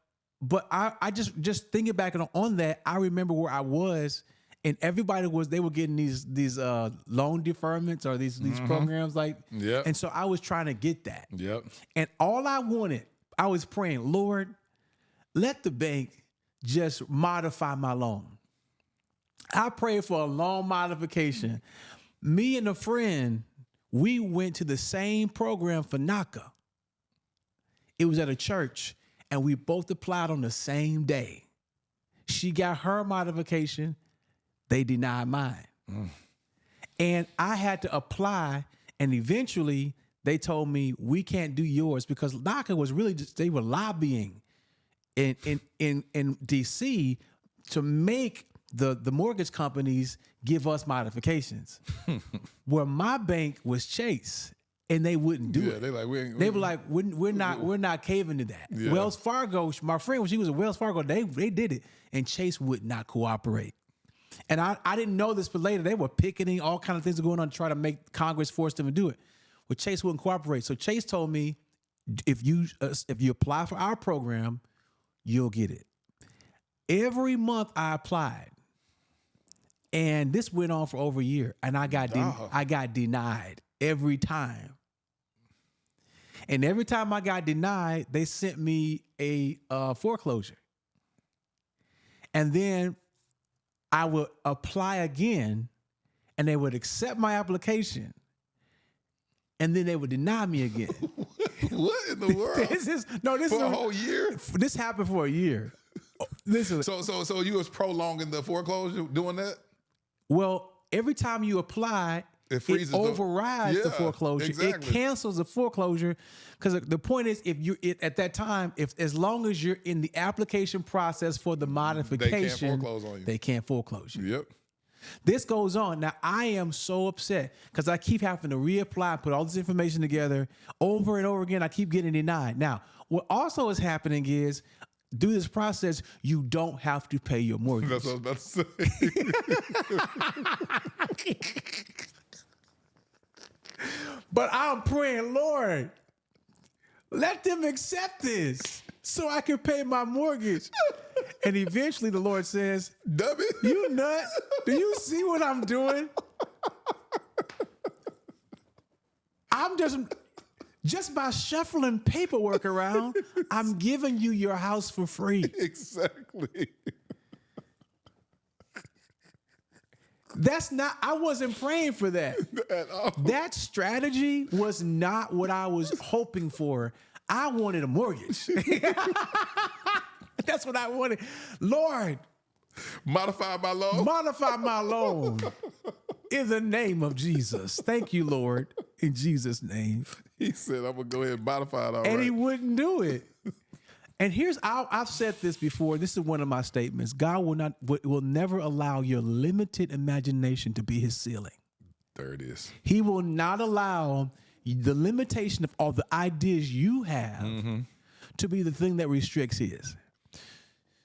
I just thinking back on that, I remember where I was, and everybody they were getting these loan deferments or these programs and so I was trying to get that. Yep. And all I wanted, I was praying, Lord, let the bank just modify my loan. I prayed for a loan modification. Me and a friend, we went to the same program for NACA. It was at a church, and we both applied on the same day. She got her modification. They denied mine. And I had to apply, and eventually they told me, we can't do yours, because NACA was really just, they were lobbying in D.C. to make the mortgage companies give us modifications. Where my bank was Chase, and they wouldn't do it. They were like, we're not caving to that. Yeah. Wells Fargo, my friend, when she was at Wells Fargo, they did it, and Chase would not cooperate. And I didn't know this, but later they were picketing, all kinds of things were going on to try to make Congress force them to do it. Well, Chase wouldn't cooperate. So Chase told me, if you apply for our program, you'll get it. Every month I applied. And this went on for over a year, and I got denied every time. And every time I got denied, they sent me a foreclosure. And then I would apply again, and they would accept my application, and then they would deny me again. What in the world? This is a whole year. This happened for a year. So you was prolonging the foreclosure doing that? Well, every time you apply, it overrides the foreclosure. Exactly. It cancels the foreclosure, because the point is, if you at that time, as long as you're in the application process for the modification, they can't foreclose on you. They can't foreclose you. Yep. This goes on. Now, I am so upset because I keep having to reapply, put all this information together over and over again. I keep getting denied. Now, what also is happening is, through this process, you don't have to pay your mortgage. That's what I was about to say. But I'm praying, Lord, let them accept this so I can pay my mortgage. And eventually the Lord says, Dummy, you nut. Do you see what I'm doing? I'm just by shuffling paperwork around, I'm giving you your house for free. Exactly. I wasn't praying for that. At all. That strategy was not what I was hoping for. I wanted a mortgage. That's what I wanted. Lord, modify my loan. Modify my loan. In the name of Jesus. Thank you, Lord. In Jesus' name. He said, I'm going to go ahead and modify it. And he wouldn't do it. And I've said this before. This is one of my statements. God will never allow your limited imagination to be his ceiling. There it is. He will not allow the limitation of all the ideas you have to be the thing that restricts his.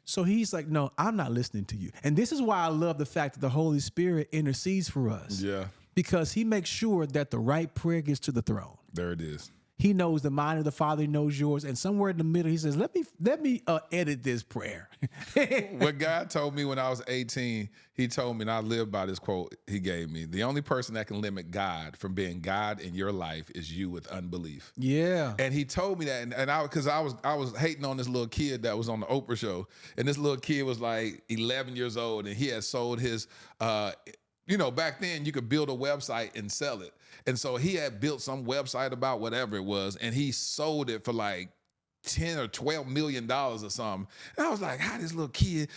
So he's like, no, I'm not listening to you. And this is why I love the fact that the Holy Spirit intercedes for us. Yeah. Because he makes sure that the right prayer gets to the throne. There it is. He knows the mind of the Father, he knows yours, and somewhere in the middle, he says, "Let me edit this prayer." What God told me when I was 18, he told me, and I live by this quote he gave me: the only person that can limit God from being God in your life is you with unbelief. Yeah. And he told me that, and I was hating on this little kid that was on the Oprah show, and this little kid was like 11 years old, and he had sold his. Back then you could build a website and sell it. And so he had built some website about whatever it was, and he sold it for like $10 or $12 million or something. And I was like, how this little kid,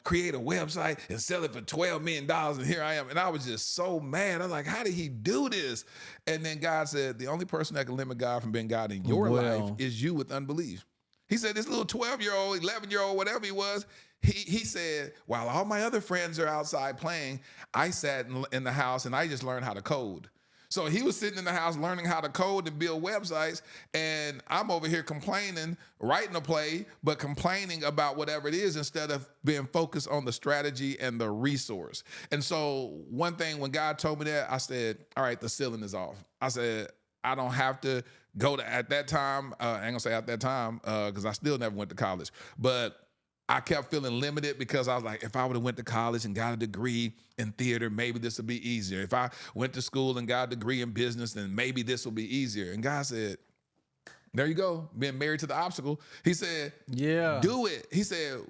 create a website and sell it for $12 million, and here I am. And I was just so mad. I was like, how did he do this? And then God said, the only person that can limit God from being God in your life is you with unbelief. He said this little 12-year-old, 11-year-old, whatever he was, he said, while all my other friends are outside playing, I sat in the house and I just learned how to code. So he was sitting in the house learning how to code and build websites, and I'm over here complaining, writing a play, but complaining about whatever it is instead of being focused on the strategy and the resource. And so one thing, when God told me that, I said, all right, the ceiling is off. I said, I don't have to go to, at that time, I ain't gonna say at that time, because I still never went to college, but I kept feeling limited because I was like, if I would have went to college and got a degree in theater, maybe this would be easier. If I went to school and got a degree in business, then maybe this will be easier. And God said, there you go, being married to the obstacle. He said, yeah, do it. He said,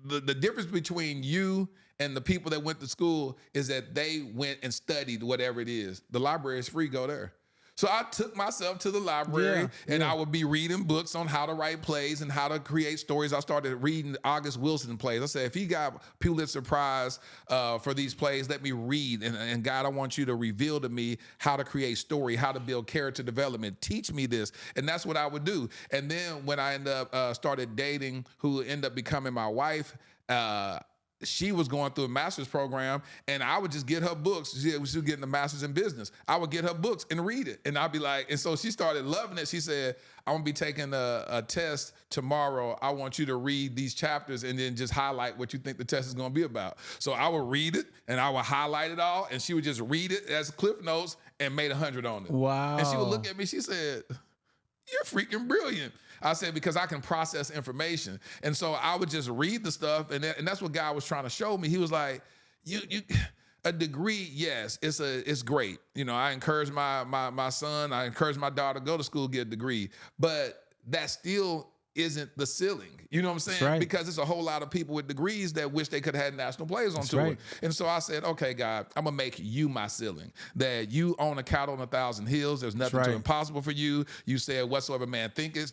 the difference between you and the people that went to school is that they went and studied whatever it is. The library is free, go there. So I took myself to the library and I would be reading books on how to write plays and how to create stories. I started reading August Wilson plays. I said, if he got Pulitzer Prize for these plays, let me read. And God, I want you to reveal to me how to create story, how to build character development. Teach me this. And that's what I would do. And then when I ended up started dating, who ended up becoming my wife, she was going through a master's program, and I would just get her books. She was getting a master's in business. I would get her books and read it. And I'd be like, and so she started loving it. She said, I'm gonna be taking a test tomorrow. I want you to read these chapters and then just highlight what you think the test is gonna be about. So I would read it and I would highlight it all, and she would just read it as cliff notes and made 100 on it. Wow. And she would look at me, she said, you're freaking brilliant. I said, because I can process information. And so I would just read the stuff, and that's what God was trying to show me. He was like, you a degree, yes, it's great. You know, I encourage my son, I encourage my daughter to go to school, get a degree, but that still isn't the ceiling. You know what I'm saying? Right. Because there's a whole lot of people with degrees that wish they could have had national plays on tour. Right. And so I said, okay, God, I'm gonna make you my ceiling. That you own a cattle on 1,000 hills. There's nothing too impossible for you. You said, whatsoever man thinketh,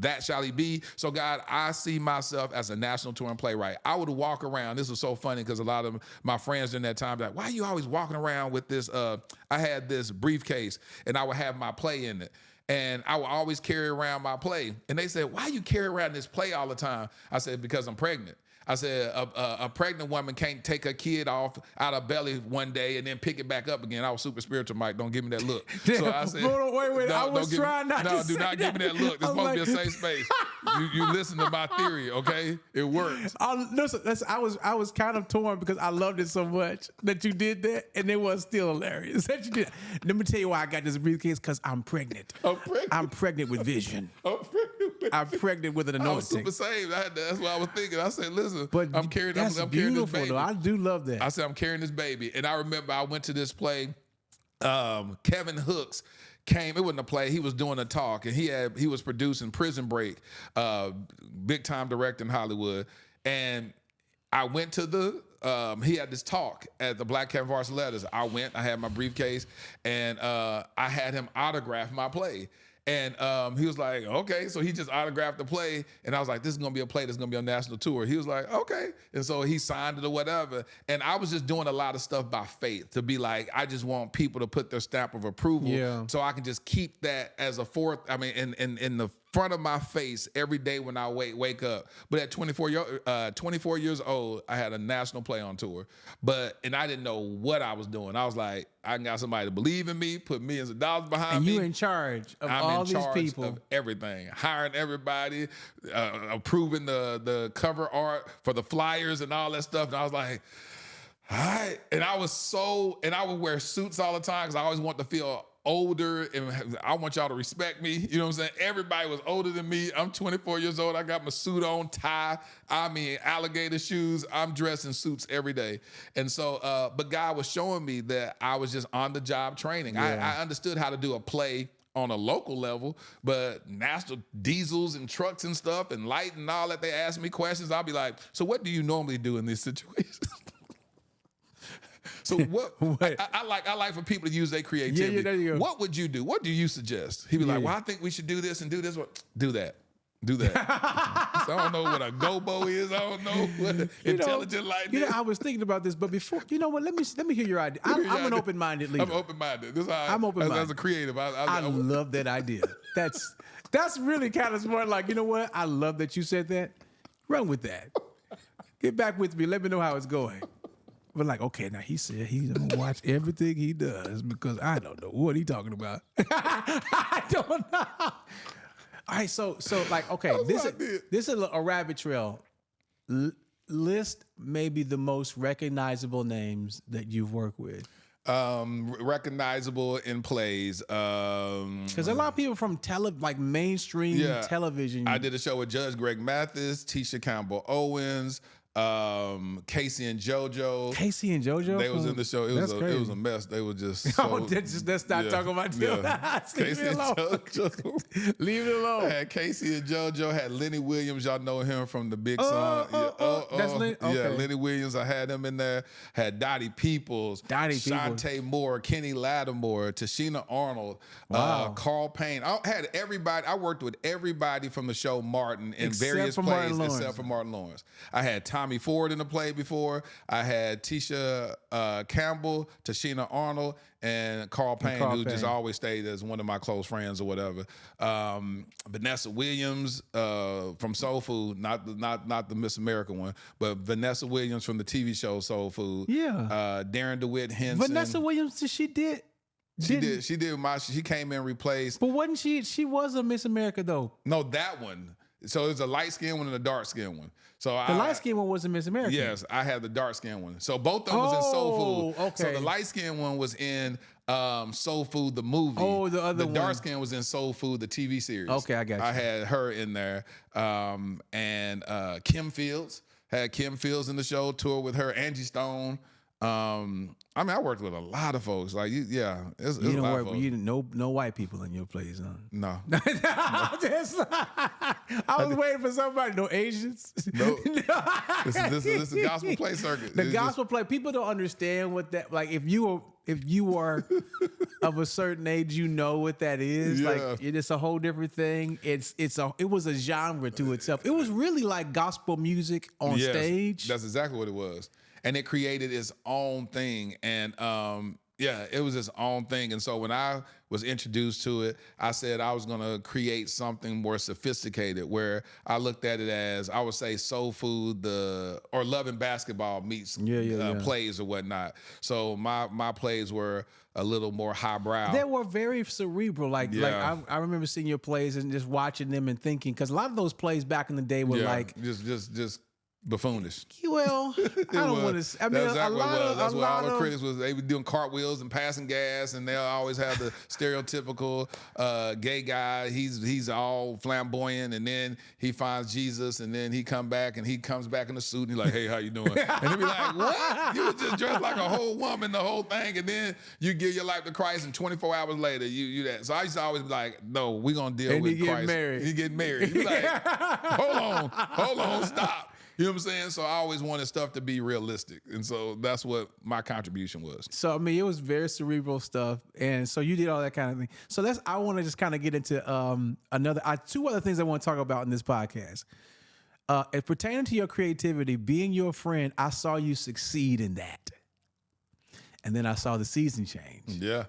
that shall he be. So God, I see myself as a national touring playwright. I would walk around. This was so funny because a lot of my friends during that time, like, why are you always walking around with this? I had this briefcase and I would have my play in it. And I would always carry around my play. And they said, why you carry around this play all the time? I said, because I'm pregnant. I said, a pregnant woman can't take her kid off out of belly one day and then pick it back up again. I was super spiritual, Mike. Don't give me that look. So I said, wait. No, I was trying not to say do not give me that look. This supposed to be a safe space. You listen to my theory, okay? It works. Listen, I was kind of torn because I loved it so much that you did that, and it was still hilarious that you did. Let me tell you why I got this briefcase, because I'm pregnant. I'm pregnant with vision. I'm pregnant with an anointing. I was super saved. That's what I was thinking. I said, listen, but I'm carrying this baby. Though. I do love that. I said, I'm carrying this baby. And I remember I went to this play. Kevin Hooks came. It wasn't a play. He was doing a talk, and he was producing Prison Break, big time director in Hollywood. And I went to he had this talk at the Black Cat Varsity Letters. I went. I had my briefcase, and I had him autograph my play. And he was like, okay. So he just autographed the play. And I was like, this is going to be a play that's going to be on national tour. He was like, okay. And so he signed it or whatever. And I was just doing a lot of stuff by faith to be like, I just want people to put their stamp of approval so I can just keep that as a fourth, in the front of my face every day when I wake up. But at 24 years old, I had a national play on tour. And I didn't know what I was doing. I was like, I got somebody to believe in me, put millions of dollars behind me. And you in charge of all these people. Of everything. Hiring everybody, approving the cover art for the flyers and all that stuff. And I was like, all right. And I would wear suits all the time because I always want to feel older, and I want y'all to respect me. You know what I'm saying? Everybody was older than me. I'm 24 years old. I got my suit on, tie, alligator shoes. I'm dressed in suits every day. And so, but God was showing me that I was just on the job training. I understood how to do a play on a local level, but national diesels and trucks and stuff and light and all that, they ask me questions. I'll be like, so what do you normally do in these situations? So what I like for people to use their creativity. Yeah, there you go. What would you do? What do you suggest? He'd be like, well, I think we should do this and do this. Do that. Do that. So I don't know what a gobo is. I don't know what intelligent like this. I was thinking about this, but before, you know what? Let me hear your idea. I'm an open-minded leader. I'm open-minded. This is how I'm open-minded. As a creative, I love that idea. That's really kind of smart. Like, you know what? I love that you said that. Run with that. Get back with me. Let me know how it's going. But like, okay, now he said he's gonna watch everything he does because I don't know what he's talking about. I don't know. All right, so like, okay, this is a rabbit trail. List maybe the most recognizable names that you've worked with. Recognizable in plays. Because a lot of people from mainstream television. I did a show with Judge Greg Mathis, Tisha Campbell Owens, Casey and JoJo. Casey and JoJo? They was in the show. It was a mess. They were just let's not talk about them. Casey and JoJo. Leave it alone. I had Casey and JoJo. Had Lenny Williams. Y'all know him from the big song. That's Lenny? Okay. Yeah, Lenny Williams. I had him in there. Had Dottie Peoples. Shantae Moore. Kenny Lattimore. Tashina Arnold. Wow. Carl Payne. I had everybody. I worked with everybody from the show Martin in various plays except for Martin Lawrence. I had Tommy Ford in the play before. I had Tisha Campbell, Tashina Arnold, and Carl Payne, who just always stayed as one of my close friends or whatever. Vanessa Williams from Soul Food, not the Miss America one, but Vanessa Williams from the TV show Soul Food. Yeah. Darren DeWitt Henson. Vanessa Williams, she did. She came in replaced. But wasn't she? She was a Miss America though. No, that one. So there's a light skinned one and a dark skinned one. So the light skinned one was a Miss America. Yes, I had the dark skinned one. So both of them was in Soul Food. Okay. So the light skinned one was in Soul Food the movie. Oh, the dark skinned was in Soul Food the TV series. Okay, I got you. I had her in there, and Kim Fields had Kim Fields in the show. Toured with her, Angie Stone. I mean, I worked with a lot of folks. Like, it's you a lot of folks. You didn't no white people in your place, huh? No. I was waiting for somebody. No Asians. No. This is a gospel play circuit. The gospel play. People don't understand what that. Like, if you are of a certain age, you know what that is. Yeah. Like, it's a whole different thing. It was a genre to itself. It was really like gospel music on stage. That's exactly what it was. And it created its own thing. And it was its own thing. And so when I was introduced to it, I said I was going to create something more sophisticated, where I looked at it as, I would say, Soul Food or Love and Basketball meets plays or whatnot. So my plays were a little more highbrow. They were very cerebral. Like I remember seeing your plays and just watching them and thinking, because a lot of those plays back in the day were just buffoonish. Well, I don't want to. I mean, that's exactly what it was. That's what all the of critics was. They were doing cartwheels and passing gas, and they always have the stereotypical gay guy. He's all flamboyant, and then he finds Jesus, and then he comes back in a suit, and he's like, "Hey, how you doing?" And they be like, "What? You was just dressed like a whole woman, the whole thing, and then you give your life to Christ, and 24 hours later, you that." So I used to always be like, "No, we're gonna deal with Christ." He get married. You like, hold on, stop. You know what I'm saying? So I always wanted stuff to be realistic. And so that's what my contribution was. So, I mean, it was very cerebral stuff. And so you did all that kind of thing. So I want to just kind of get into two other things I want to talk about in this podcast. If pertaining to your creativity, being your friend, I saw you succeed in that. And then I saw the season change. Yeah.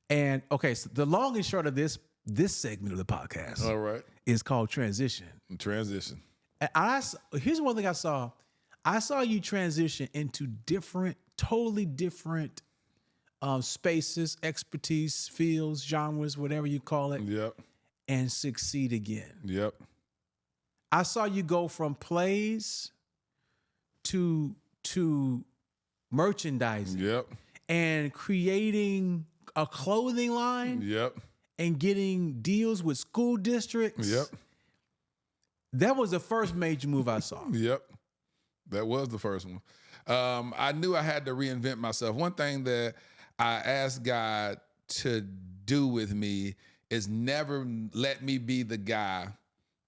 And, okay, so the long and short of this segment of the podcast is called Transition. Transition. And here's one thing I saw. I saw you transition into totally different spaces, expertise, fields, genres, whatever you call it. Yep. And succeed again. Yep. I saw you go from plays to merchandising. Yep. And creating a clothing line. Yep. And getting deals with school districts. Yep. That was the first major move I saw. Yep. That was the first one. I knew I had to reinvent myself. One thing that I asked God to do with me is never let me be the guy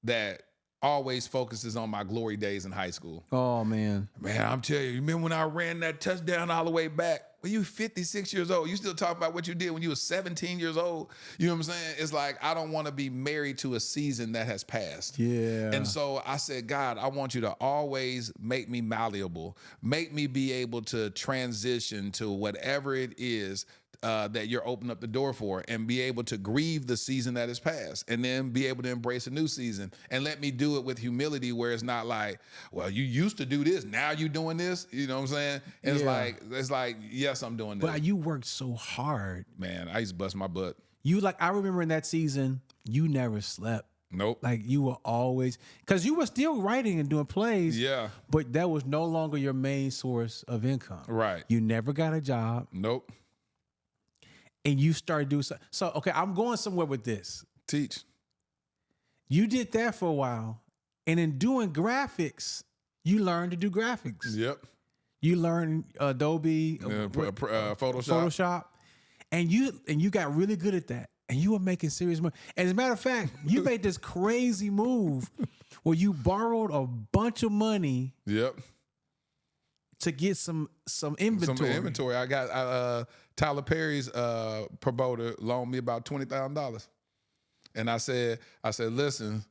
that always focuses on my glory days in high school. Oh, man. Man, I'm telling you, remember when I ran that touchdown all the way back? When you 56 years old, you still talk about what you did when you were 17 years old. You know what I'm saying? It's like, I don't want to be married to a season that has passed. Yeah. And so I said, God, I want you to always make me malleable. Make me be able to transition to whatever it is that you're opening up the door for, and be able to grieve the season that is past, and then be able to embrace a new season. And let me do it with humility, where it's not like, well, you used to do this, now you doing this. You know what I'm saying? And it's like, yes, I'm doing this. But you worked so hard. Man, I used to bust my butt. I remember in that season, you never slept. Nope. Like you were always, because you were still writing and doing plays. Yeah. But that was no longer your main source of income. Right. You never got a job. Nope. And you started doing something. So, okay, I'm going somewhere with this. Teach. You did that for a while. And in doing graphics, you learned to do graphics. Yep. You learned Adobe, Photoshop. And you got really good at that. And you were making serious money. As a matter of fact, you made this crazy move where you borrowed a bunch of money. Yep. To get some inventory. Some inventory. I got Tyler Perry's promoter loaned me about $20,000, and I said, listen,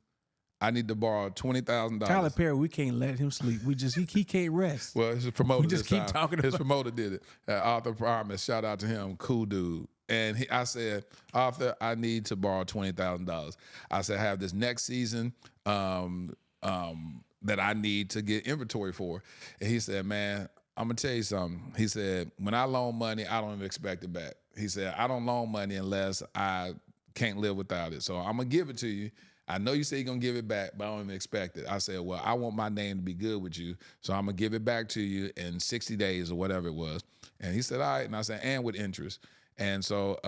I need to borrow $20,000. Tyler Perry, we can't let him sleep. He can't rest. Well, his promoter. We just keep talking about. His promoter did it. Arthur Promise. Shout out to him. Cool dude. And I said, Arthur, I need to borrow $20,000. I said, I have this next season that I need to get inventory for. And he said, man, I'm going to tell you something. He said, when I loan money, I don't even expect it back. He said, I don't loan money unless I can't live without it. So I'm going to give it to you. I know you say you're going to give it back, but I don't even expect it. I said, well, I want my name to be good with you, so I'm going to give it back to you in 60 days or whatever it was. And he said, all right. And I said, and with interest. And so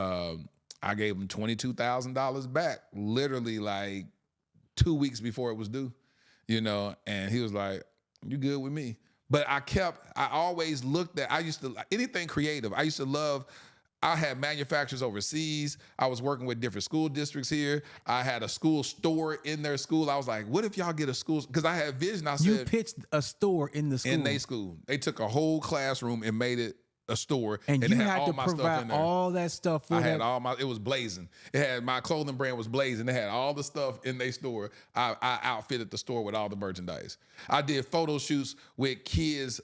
I gave him $22,000 back, literally like 2 weeks before it was due, you know, and he was like, you good with me? But I always looked at, anything creative. I used to love, I had manufacturers overseas. I was working with different school districts here. I had a school store in their school. I was like, what if y'all get a school? Because I had vision. I said, you pitched a store in the school. In their school. They took a whole classroom and made it a store, and you had all to my provide stuff in there. all that stuff for I had all my, it was blazing. It had, my clothing brand was blazing. They had all the stuff in their store. I outfitted the store with all the merchandise. I did photo shoots with kids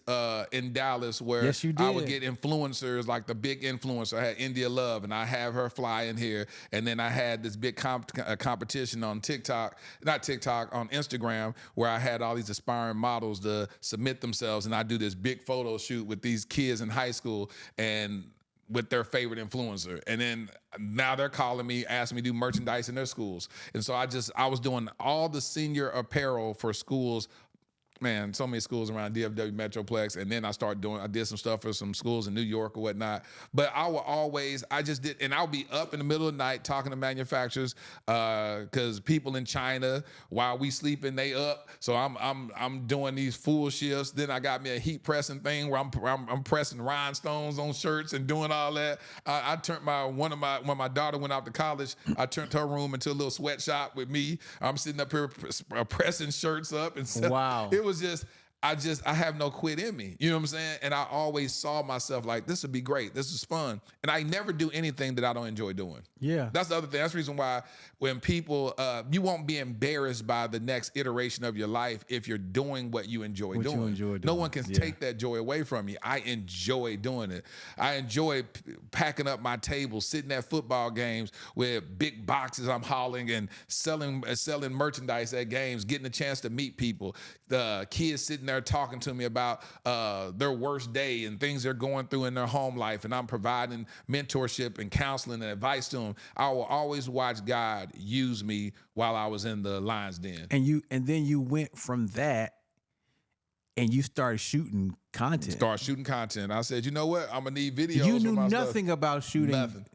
in Dallas where yes, you did. I would get influencers, like the big influencer. I had India Love, and I have her fly in here. And then I had this big competition on on Instagram, where I had all these aspiring models to submit themselves, and I do this big photo shoot with these kids in high school and with their favorite influencer. And then now they're calling me, asking me to do merchandise in their schools. And so I was doing all the senior apparel for schools. Man, so many schools around DFW Metroplex. And then I did some stuff for some schools in New York or whatnot. But and I'll be up in the middle of the night talking to manufacturers because people in China, while we sleeping, they up. So I'm doing these full shifts. Then I got me a heat pressing thing where I'm pressing rhinestones on shirts and doing all that. I turned when my daughter went out to college, I turned her room into a little sweatshop with me. I'm sitting up here pressing shirts up and stuff. Wow. It was just, I have no quit in me. You know what I'm saying? And I always saw myself like, this would be great. This is fun. And I never do anything that I don't enjoy doing. Yeah. That's the other thing. That's the reason why when people, you won't be embarrassed by the next iteration of your life if you're doing what you enjoy doing. No one can take that joy away from you. I enjoy doing it. I enjoy packing up my table, sitting at football games with big boxes I'm hauling and selling merchandise at games, getting a chance to meet people. The kids sitting there talking to me about their worst day and things they're going through in their home life, and I'm providing mentorship and counseling and advice to them. I will always watch God use me while I was in the lion's den. And then you went from that and you started shooting content. I said, you know what? I'm gonna need videos. You knew for my nothing stuff. about shooting.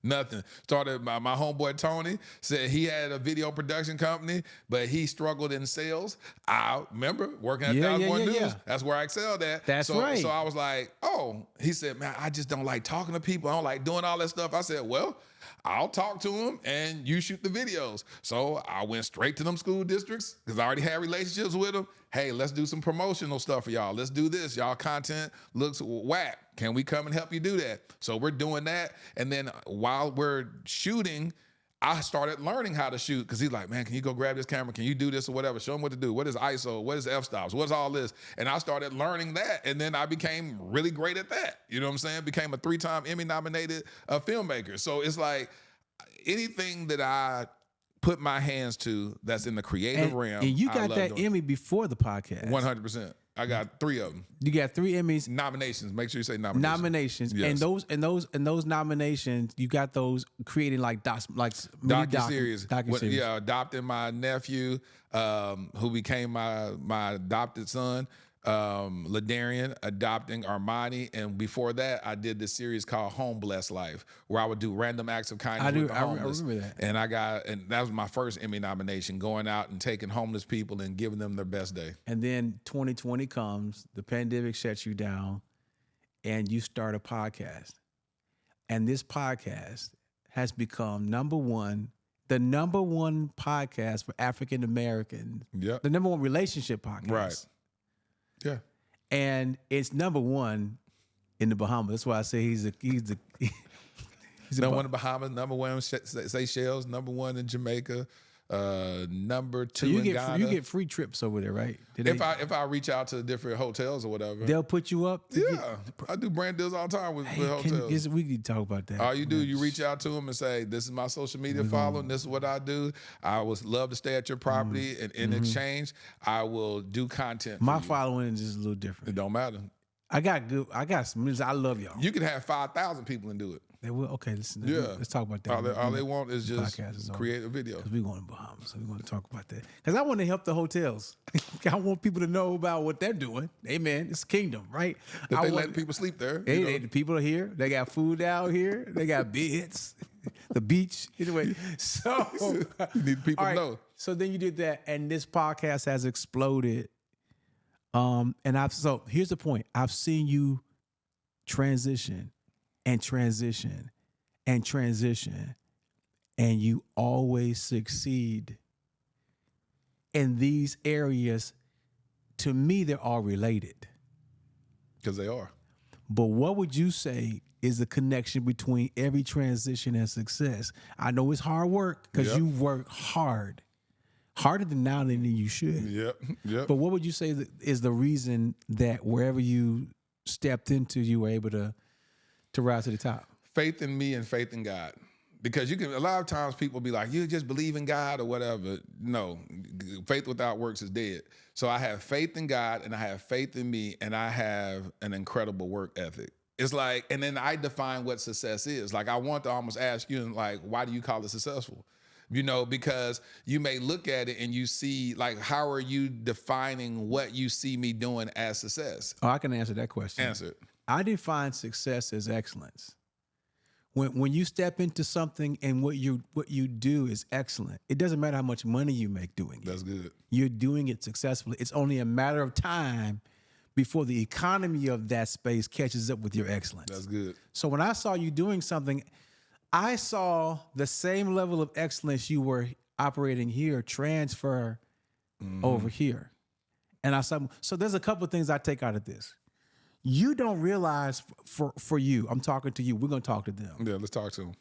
Nothing. Started my homeboy Tony said he had a video production company, but he struggled in sales. I remember working at 1001 News. Yeah. That's where I excelled at. That's right. So I was like, oh, he said, man, I just don't like talking to people. I don't like doing all that stuff. I said, well, I'll talk to them and you shoot the videos. So I went straight to them school districts because I already had relationships with them. Hey, let's do some promotional stuff for y'all. Let's do this. Y'all content looks whack. Can we come and help you do that? So we're doing that. And then while we're shooting, I started learning how to shoot because he's like, man, can you go grab this camera? Can you do this or whatever? Show him what to do. What is ISO? What is f-stops? What's all this? And I started learning that. And then I became really great at that. You know what I'm saying? Became a 3-time Emmy nominated filmmaker. So it's like anything that I put my hands to that's in the creative realm. And you got that Emmy before the podcast. 100%. I got 3 of them. You got 3 Emmys. Nominations. Make sure you say Nominations. Yes. And those nominations, you got those creating like docuseries. Docuseries. Yeah, adopting my nephew, who became my adopted son, Ladarian, adopting Armani, and before that, I did this series called Home Blessed Life, where I would do random acts of kindness with the homeless. I remember that. And that was my first Emmy nomination, going out and taking homeless people and giving them their best day. And then 2020 comes, the pandemic shuts you down, and you start a podcast. And this podcast has become the number one podcast for African Americans. Yeah. The number one relationship podcast. Right. Yeah. And it's number one in the Bahamas. That's why I say he's number one in the Bahamas, number one in Seychelles, number one in Jamaica, number 2 in Ghana. You get free trips over there, right? If I reach out to different hotels or whatever. They'll put you up? I do brand deals all the time with hotels. We need to talk about that. All you do, you reach out to them and say, this is my social media following, this is what I do. I would love to stay at your property, and in exchange, I will do content My for you. following is just a little different. It don't matter. I got some music. I love y'all. You can have 5,000 people and do it. They will. Okay, listen. Yeah. Let's talk about that. All they want is just create a video. Because we're going to Bahamas, so we're going to talk about that. Because I want to help the hotels. I want people to know about what they're doing. Amen. It's kingdom, right? They let people sleep there. The people are here. They got food out here. They got beds. The beach. Anyway, so you need people to know. So then you did that, and this podcast has exploded. So here's the point. I've seen you transition, and you always succeed in these areas. To me, they're all related. Because they are. But what would you say is the connection between every transition and success? I know it's hard work because you work hard. Harder than now than you should. Yep. But what would you say is the reason that wherever you stepped into, you were able to rise to the top? Faith in me and faith in God. Because a lot of times people be like, you just believe in God or whatever. No, faith without works is dead. So I have faith in God, and I have faith in me, and I have an incredible work ethic. It's like, and then I define what success is. Like, I want to almost ask you, like, why do you call it successful? Because you may look at it and you see, like, how are you defining what you see me doing as success? Oh, I can answer that question. Answer it. I define success as excellence. When you step into something and what you do is excellent, it doesn't matter how much money you make doing it. That's good. You're doing it successfully. It's only a matter of time before the economy of that space catches up with your excellence. That's good. So when I saw you doing something, I saw the same level of excellence you were operating here transfer over here. And I saw, so there's a couple of things I take out of this. You don't realize for you, I'm talking to you, we're going to talk to them. Yeah, let's talk to them.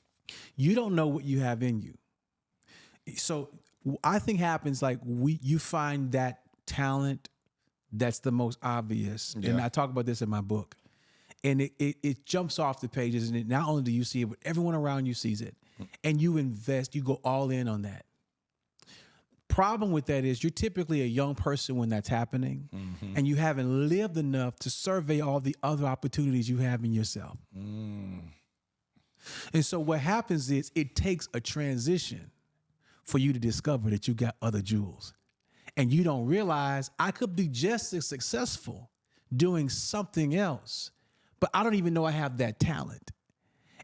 You don't know what you have in you. So I think happens like you find that talent that's the most obvious. Yeah. And I talk about this in my book. And it jumps off the pages, and not only do you see it, but everyone around you sees it. And you invest, you go all in on that. Problem with that is you're typically a young person when that's happening, and you haven't lived enough to survey all the other opportunities you have in yourself. And so what happens is it takes a transition for you to discover that you got other jewels. And you don't realize I could be just as successful doing something else, but I don't even know I have that talent.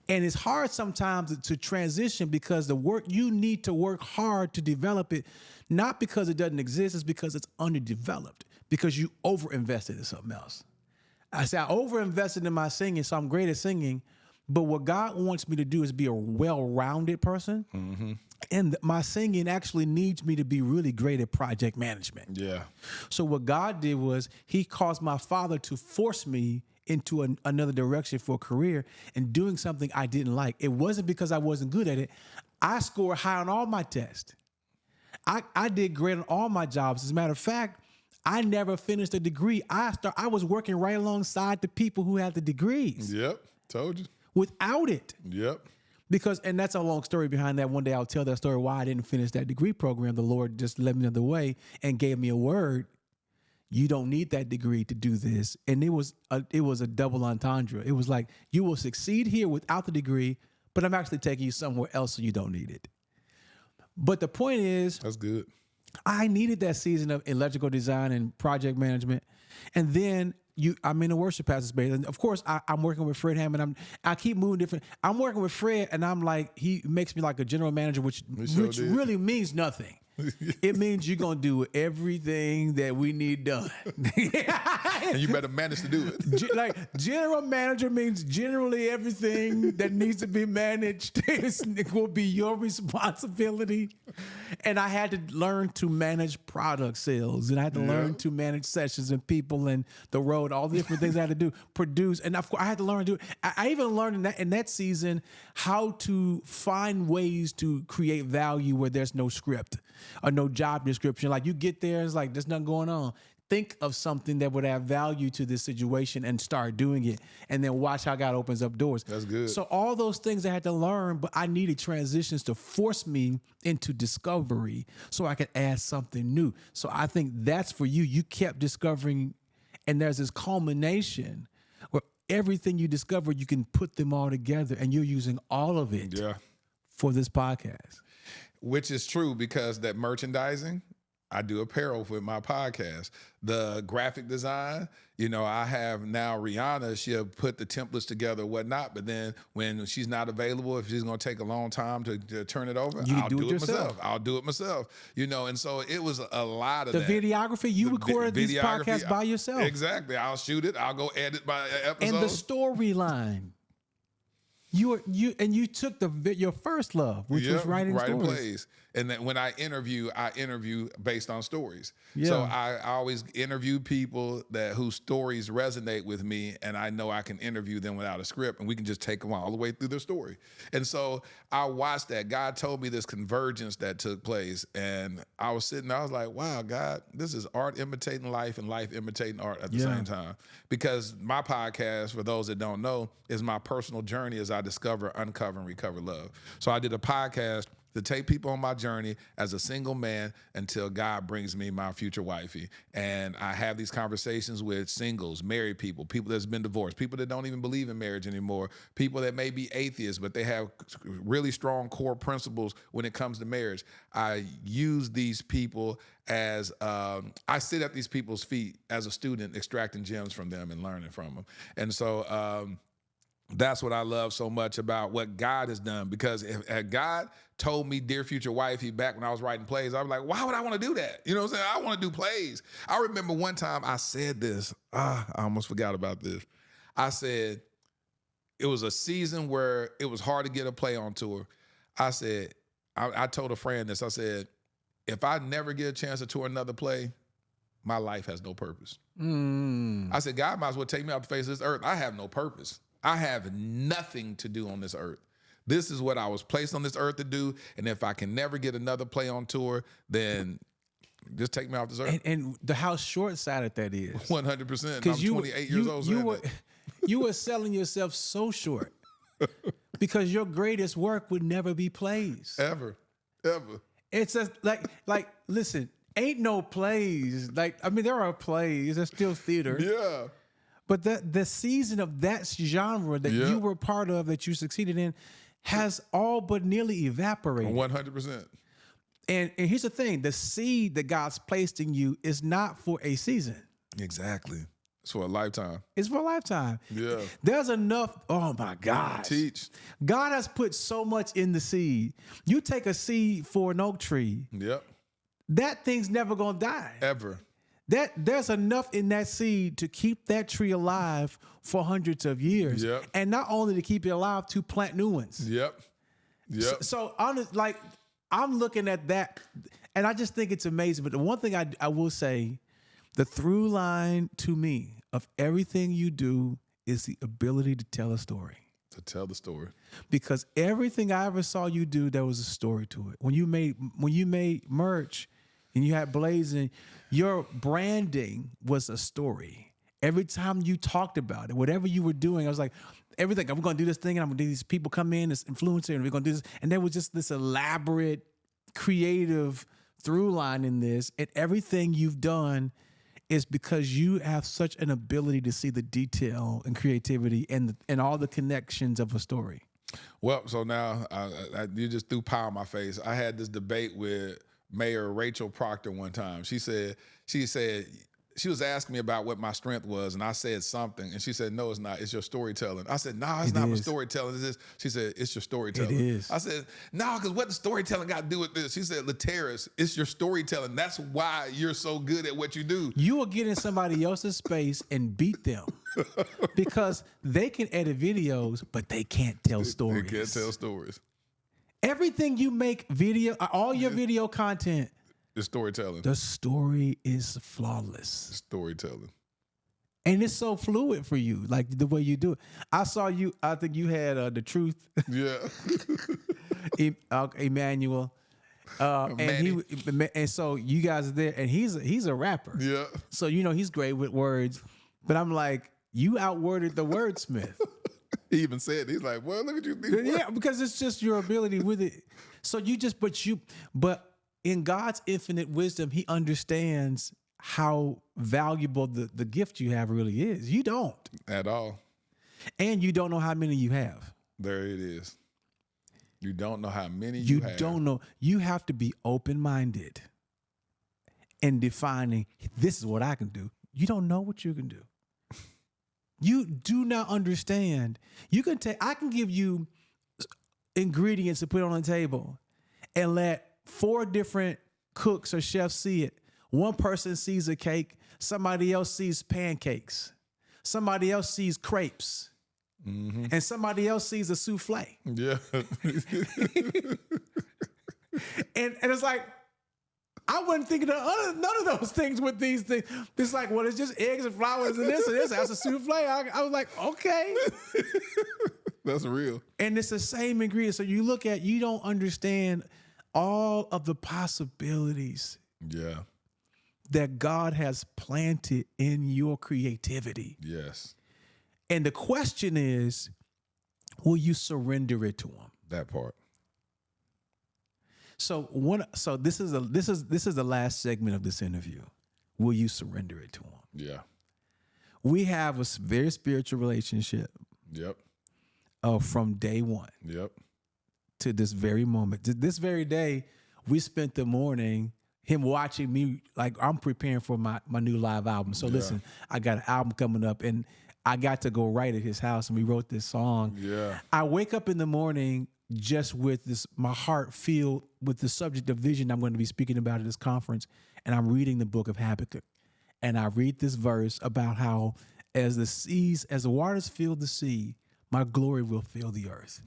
And it's hard sometimes to transition because the work, you need to work hard to develop it, not because it doesn't exist, it's because it's underdeveloped, because you overinvested in something else. I say I overinvested in my singing, so I'm great at singing, but what God wants me to do is be a well-rounded person. And my singing actually needs me to be really great at project management. Yeah. So what God did was he caused my father to force me into another direction for a career and doing something I didn't like. It wasn't because I wasn't good at it. I scored high on all my tests. I did great on all my jobs. As a matter of fact, I never finished a degree. I was working right alongside the people who had the degrees. Yep. Told you. Without it. Yep. Because, and that's a long story behind that. One day I'll tell that story why I didn't finish that degree program. The Lord just led me another way and gave me a word. You don't need that degree to do this. And it was a double entendre. It was like, you will succeed here without the degree, but I'm actually taking you somewhere else so you don't need it. But the point is, that's good. I needed that season of electrical design and project management. And then I'm in a worship pastor space. And of course, I'm working with Fred Hammond. I keep moving different. I'm working with Fred, and I'm like, he makes me like a general manager, which really means nothing. It means you're going to do everything that we need done. And you better manage to do it. Like, general manager means generally everything that needs to be managed it will be your responsibility. And I had to learn to manage product sales, and I had to learn to manage sessions and people and the road, all the different things I had to do, produce. And of course, I had to learn to do it. I even learned in that season how to find ways to create value where there's no script or no job description. Like, you get there, it's like, there's nothing going on. Think of something that would add value to this situation and start doing it, and then watch how God opens up doors. That's good. So all those things I had to learn, but I needed transitions to force me into discovery so I could add something new. So I think that's for you. You kept discovering, and there's this culmination where everything you discover, you can put them all together, and you're using all of it for this podcast. Which is true, because that merchandising, I do apparel with my podcast. The graphic design, I have now Rihanna, she'll put the templates together and whatnot, but then when she's not available, if she's going to take a long time to turn it over, I'll do it myself. I'll do it myself, and so it was a lot of the that. Videography, you recorded these podcasts by yourself. Exactly. I'll shoot it. I'll go edit by episode. And the storyline. You took your first love, which was writing plays. And then when I interview based on stories. Yeah. So I always interview people whose stories resonate with me, and I know I can interview them without a script, and we can just take them all the way through their story. And so I watched that. God told me this convergence that took place, and I was like, wow, God, this is art imitating life and life imitating art at the same time. Because my podcast, for those that don't know, is my personal journey as I discover, uncover, and recover love. So I did a podcast to take people on my journey as a single man until God brings me my future wifey. And I have these conversations with singles, married people that's been divorced, people that don't even believe in marriage anymore, people that may be atheists, but they have really strong core principles when it comes to marriage. I use these people as, I sit at these people's feet as a student, extracting gems from them and learning from them. And so, that's what I love so much about what God has done, because if God told me Dear Future Wifey back when I was writing plays, I was like, why would I want to do that? You know what I'm saying? I want to do plays. I remember one time I said this. I almost forgot about this. I said, it was a season where it was hard to get a play on tour. I said, I told a friend this. I said, if I never get a chance to tour another play, my life has no purpose. I said, God might as well take me off the face of this earth. I have no purpose. I have nothing to do on this earth. This is what I was placed on this earth to do. And if I can never get another play on tour, then just take me off this earth. And how short-sighted that is. 100%. I'm 28 years old. You were selling yourself so short because your greatest work would never be plays. Ever. It's just like, listen, ain't no plays. There are plays. There's still theater. Yeah. But the season of that genre that you were part of, that you succeeded in, has all but nearly evaporated. 100%. And here's the thing. The seed that God's placed in you is not for a season. Exactly. It's for a lifetime. It's for a lifetime. Yeah. There's enough. Oh, my God. Teach. God has put so much in the seed. You take a seed for an oak tree. Yep. That thing's never going to die. Ever. There's enough in that seed to keep that tree alive for hundreds of years. Yep. And not only to keep it alive, to plant new ones. Yep. So I'm looking at that, and I just think it's amazing. But the one thing I will say, the through line to me of everything you do is the ability to tell a story. To tell the story. Because everything I ever saw you do, there was a story to it. When you made merch and you had blazing, your branding was a story. Every time you talked about it, whatever you were doing, I was like, everything, I'm going to do this thing, and I'm going to do these people come in, this influencer, and we're going to do this. And there was just this elaborate, creative through line in this. And everything you've done is because you have such an ability to see the detail and creativity and all the connections of a story. Well, so now you just threw pie on my face. I had this debate with Mayor Rachel Proctor one time. She said she was asking me about what my strength was, and I said something, and she said, "No, it's not. It's your storytelling." I said, "No, it's not my storytelling. It's this." She said, "It's your storytelling." It is. I said, "No, because what the storytelling got to do with this?" She said, "Laterras, it's your storytelling. That's why you're so good at what you do." You will get in somebody else's space and beat them because they can edit videos, but they can't tell stories. They can't tell stories. Everything you make video, all your video content, the storytelling. The story is flawless. Storytelling. And it's so fluid for you, like the way you do it. I saw you, I think you had The Truth. Yeah. Emmanuel. And so you guys are there, and he's a rapper. Yeah. So, he's great with words. But I'm like, you outworded the wordsmith. He even said, he's like, well, look at you. Yeah, because it's just your ability with it. So but in God's infinite wisdom, he understands how valuable the gift you have really is. You don't. At all. And you don't know how many you have. There it is. You don't know how many you have. You don't know. You have to be open-minded in defining, this is what I can do. You don't know what you can do. You do not understand. I can give you ingredients to put on the table and let 4 different cooks or chefs see it. One person sees a cake, somebody else sees pancakes, somebody else sees crepes, and somebody else sees a souffle. Yeah. and it's like, I wasn't thinking of none of those things with these things. It's like, well, it's just eggs and flowers and this. That's a souffle. I was like, okay. That's real. And it's the same ingredient. So you don't understand all of the possibilities that God has planted in your creativity. Yes. And the question is, will you surrender it to him? That part. So this is the last segment of this interview. Will you surrender it to him? Yeah. We have a very spiritual relationship. Yep. From day one. Yep. To this very moment. This very day, we spent the morning him watching me, like I'm preparing for my new live album. So listen, I got an album coming up, and I got to go write at his house, and we wrote this song. Yeah. I wake up in the morning just with my heart filled with the subject of vision I'm going to be speaking about at this conference, and I'm reading the book of Habakkuk. And I read this verse about how as the waters fill the sea, my glory will fill the earth.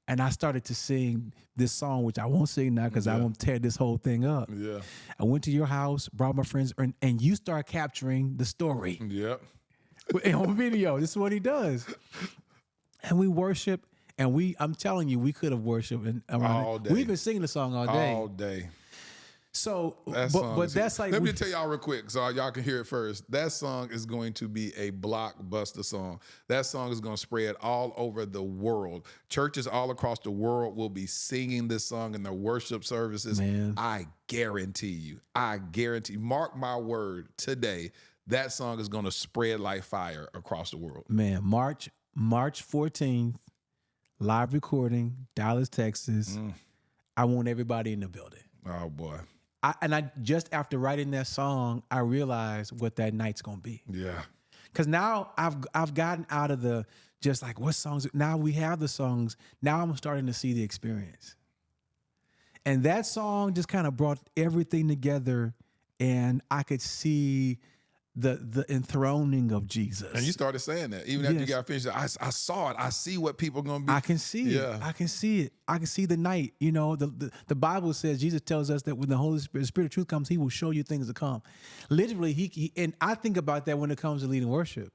And I started to sing this song, which I won't sing now because I won't tear this whole thing up. Yeah. I went to your house, brought my friends, and you start capturing the story. Yep. On video. This is what he does. And we worship, and I'm telling you, we could have worshiped all day. We've been singing the song all day. All day. So, But that's like... Let me tell y'all real quick so y'all can hear it first. That song is going to be a blockbuster song. That song is going to spread all over the world. Churches all across the world will be singing this song in their worship services. Man. I guarantee you. Mark my word, today, that song is going to spread like fire across the world. Man, March 14th, live recording, Dallas, Texas. I want everybody in the building. Oh, boy. I just after writing that song, I realized what that night's gonna be. Yeah. Because now I've gotten out of the just like what songs. Now we have the songs. Now I'm starting to see the experience. And that song just kind of brought everything together, and I could see the enthroning of Jesus. And you started saying that even after you got finished. I saw it. I see what people are going to be. I can see it. Yeah. I can see it. I can see the night. The Bible says, Jesus tells us that when the Holy Spirit, the Spirit of truth comes, he will show you things to come. Literally, he and I think about that when it comes to leading worship.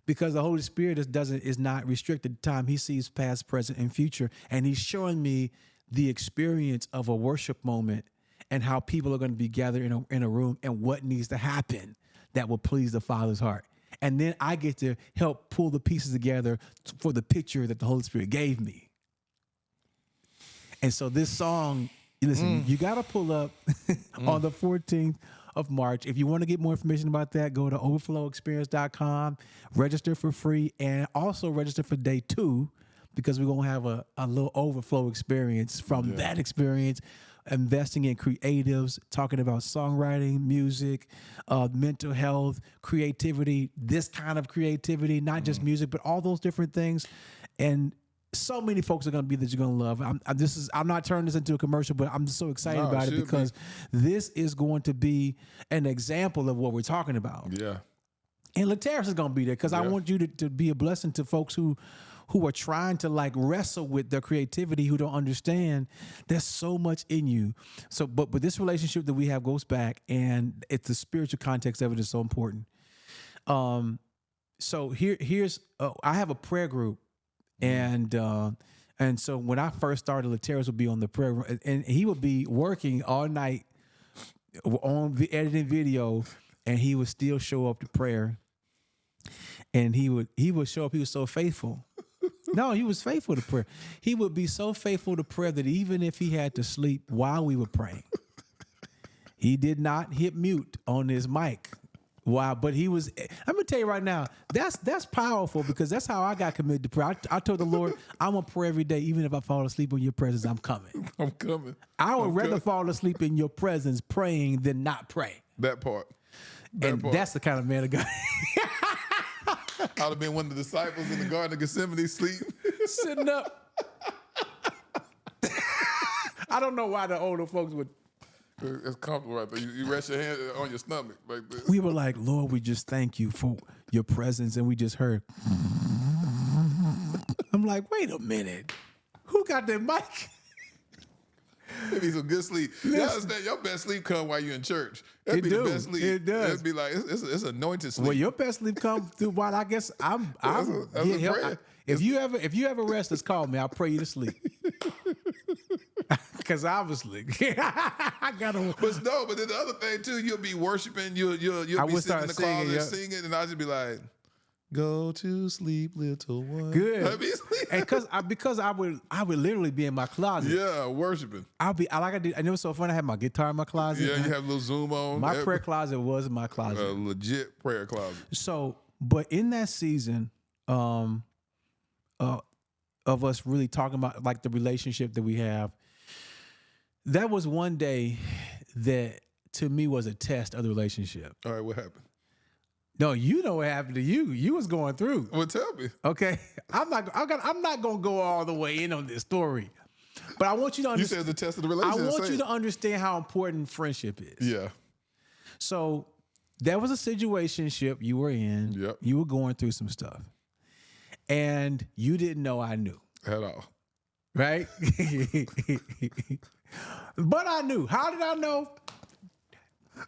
because the Holy Spirit is not restricted to time. He sees past, present, and future, and he's showing me the experience of a worship moment and how people are going to be gathered in a room and what needs to happen that will please the Father's heart. And then I get to help pull the pieces together for the picture that the Holy Spirit gave me. And so this song, listen, you got to pull up on the 14th of March. If you want to get more information about that, go to overflowexperience.com, register for free, and also register for day 2, because we're going to have a little overflow experience from that experience, investing in creatives, talking about songwriting, music, mental health, creativity, this kind of creativity, not just music, but all those different things. And so many folks are going to be that you're going to love. I'm not turning this into a commercial, but I'm just so excited about it because this is going to be an example of what we're talking about. Yeah. And Laterras is going to be there because I want you to be a blessing to folks who are trying to like wrestle with their creativity, who don't understand there's so much in you. So, but this relationship that we have goes back, and it's the spiritual context of it is so important. So here's I have a prayer group, and so when I first started, Laterras would be on the prayer room, and he would be working all night on the editing video, and he would still show up to prayer. And he would show up. He was so faithful. No, he was faithful to prayer. He would be so faithful to prayer that even if he had to sleep while we were praying, he did not hit mute on his mic. Wow, but he was. I'm gonna tell you right now, that's powerful, because that's how I got committed to prayer. I told the Lord, I'm gonna pray every day, even if I fall asleep in your presence. I'm coming. I'm coming. I would rather fall asleep in your presence praying than not pray. That part. That's the kind of man of God. I'd have been one of the disciples in the Garden of Gethsemane, sleep. Sitting up. I don't know why the older folks would. It's comfortable right there. You rest your hand on your stomach like this. We were like, Lord, we just thank you for your presence. And we just heard. I'm like, wait a minute. Who got that mic? Maybe some good sleep. You understand? Your best sleep come while you're in church. That'd be the best sleep. It does. It'd be like it's anointed sleep. Well, your best sleep come through while I guess I'm get help. If you ever rest, just call me. I'll pray you to sleep. Because obviously, I gotta. But then the other thing too, you'll be worshiping. You'll be sitting in the closet singing, and I'll just be like, "Go to sleep, little one." Good. And because I would literally be in my closet. Yeah, worshiping. I did. And it was so fun. I had my guitar in my closet. Yeah, you have a little Zoom on. My prayer closet was in my closet. A legit prayer closet. So, but in that season, of us really talking about like the relationship that we have, that was one day that to me was a test of the relationship. All right, what happened? No, you know what happened to you. You was going through. Well, tell me. Okay, I'm not gonna go all the way in on this story, but I want you to understand. You said the test of the relationship. I want you to understand how important friendship is. Yeah. So there was a situationship you were in. Yep. You were going through some stuff, and you didn't know I knew. At all. Right? But I knew. How did I know?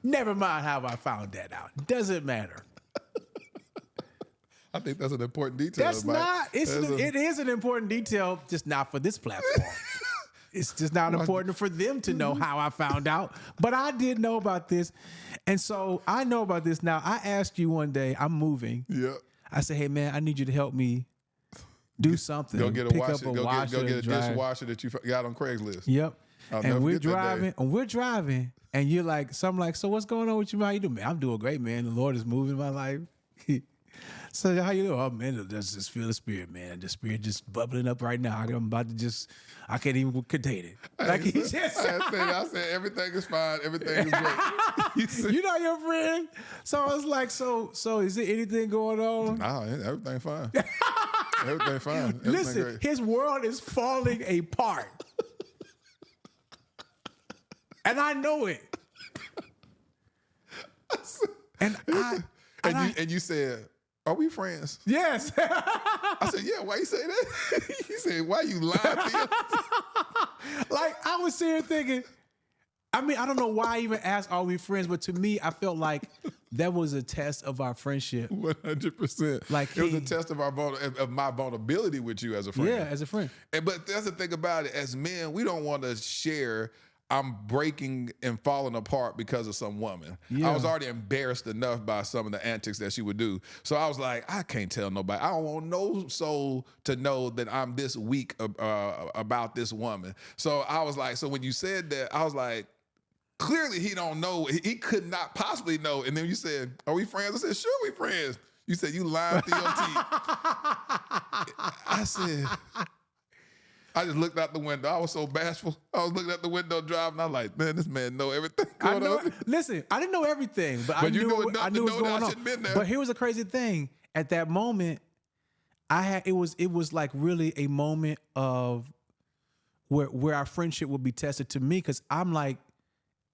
Never mind how I found that out. Doesn't matter. I think that's an important detail. That's not. It is an important detail, just not for this platform. It's just not important for them to know how I found out. But I did know about this. And so I know about this now. I asked you one day, I'm moving. Yeah. I said, hey, man, I need you to help me do something. Go get a washer. Go get a dishwasher that you got on Craigslist. Yep. And we're driving, and you're like, so I'm like, so what's going on with you, man? How you doing, man? I'm doing great, man. The Lord is moving my life. So how you doing? Oh, man, just feel the Spirit, man. The Spirit just bubbling up right now. I'm about to I can't even contain it. Like he just I said, everything is fine. Everything is great. You know your friend. So I was like, so is there anything going on? Nah, everything fine. Everything fine. Everything Listen, great. His world is falling apart. And I know it. And you said, are we friends? Yes. I said, yeah, why you say that? He said, why you lying to me? Like, I was sitting here thinking, I mean, I don't know why I even asked, are we friends? But to me, I felt like that was a test of our friendship. 100%. Like it was a test of my vulnerability with you as a friend. Yeah, as a friend. But that's the thing about it. As men, we don't want to share. I'm breaking and falling apart because of some woman. Yeah. I was already embarrassed enough by some of the antics that she would do. So I was like, I can't tell nobody. I don't want no soul to know that I'm this weak about this woman. So I was like, so when you said that, I was like, clearly he don't know. He could not possibly know. And then you said, are we friends? I said, sure we friends. You said, you lying through your teeth. I said... I just looked out the window. I was so bashful. I was looking out the window driving. I was like, man, this man know everything going on. Listen, I didn't know everything, but I knew what's going on. Been there. But here was a crazy thing. At that moment, it was like really a moment of where our friendship would be tested to me, because I'm like,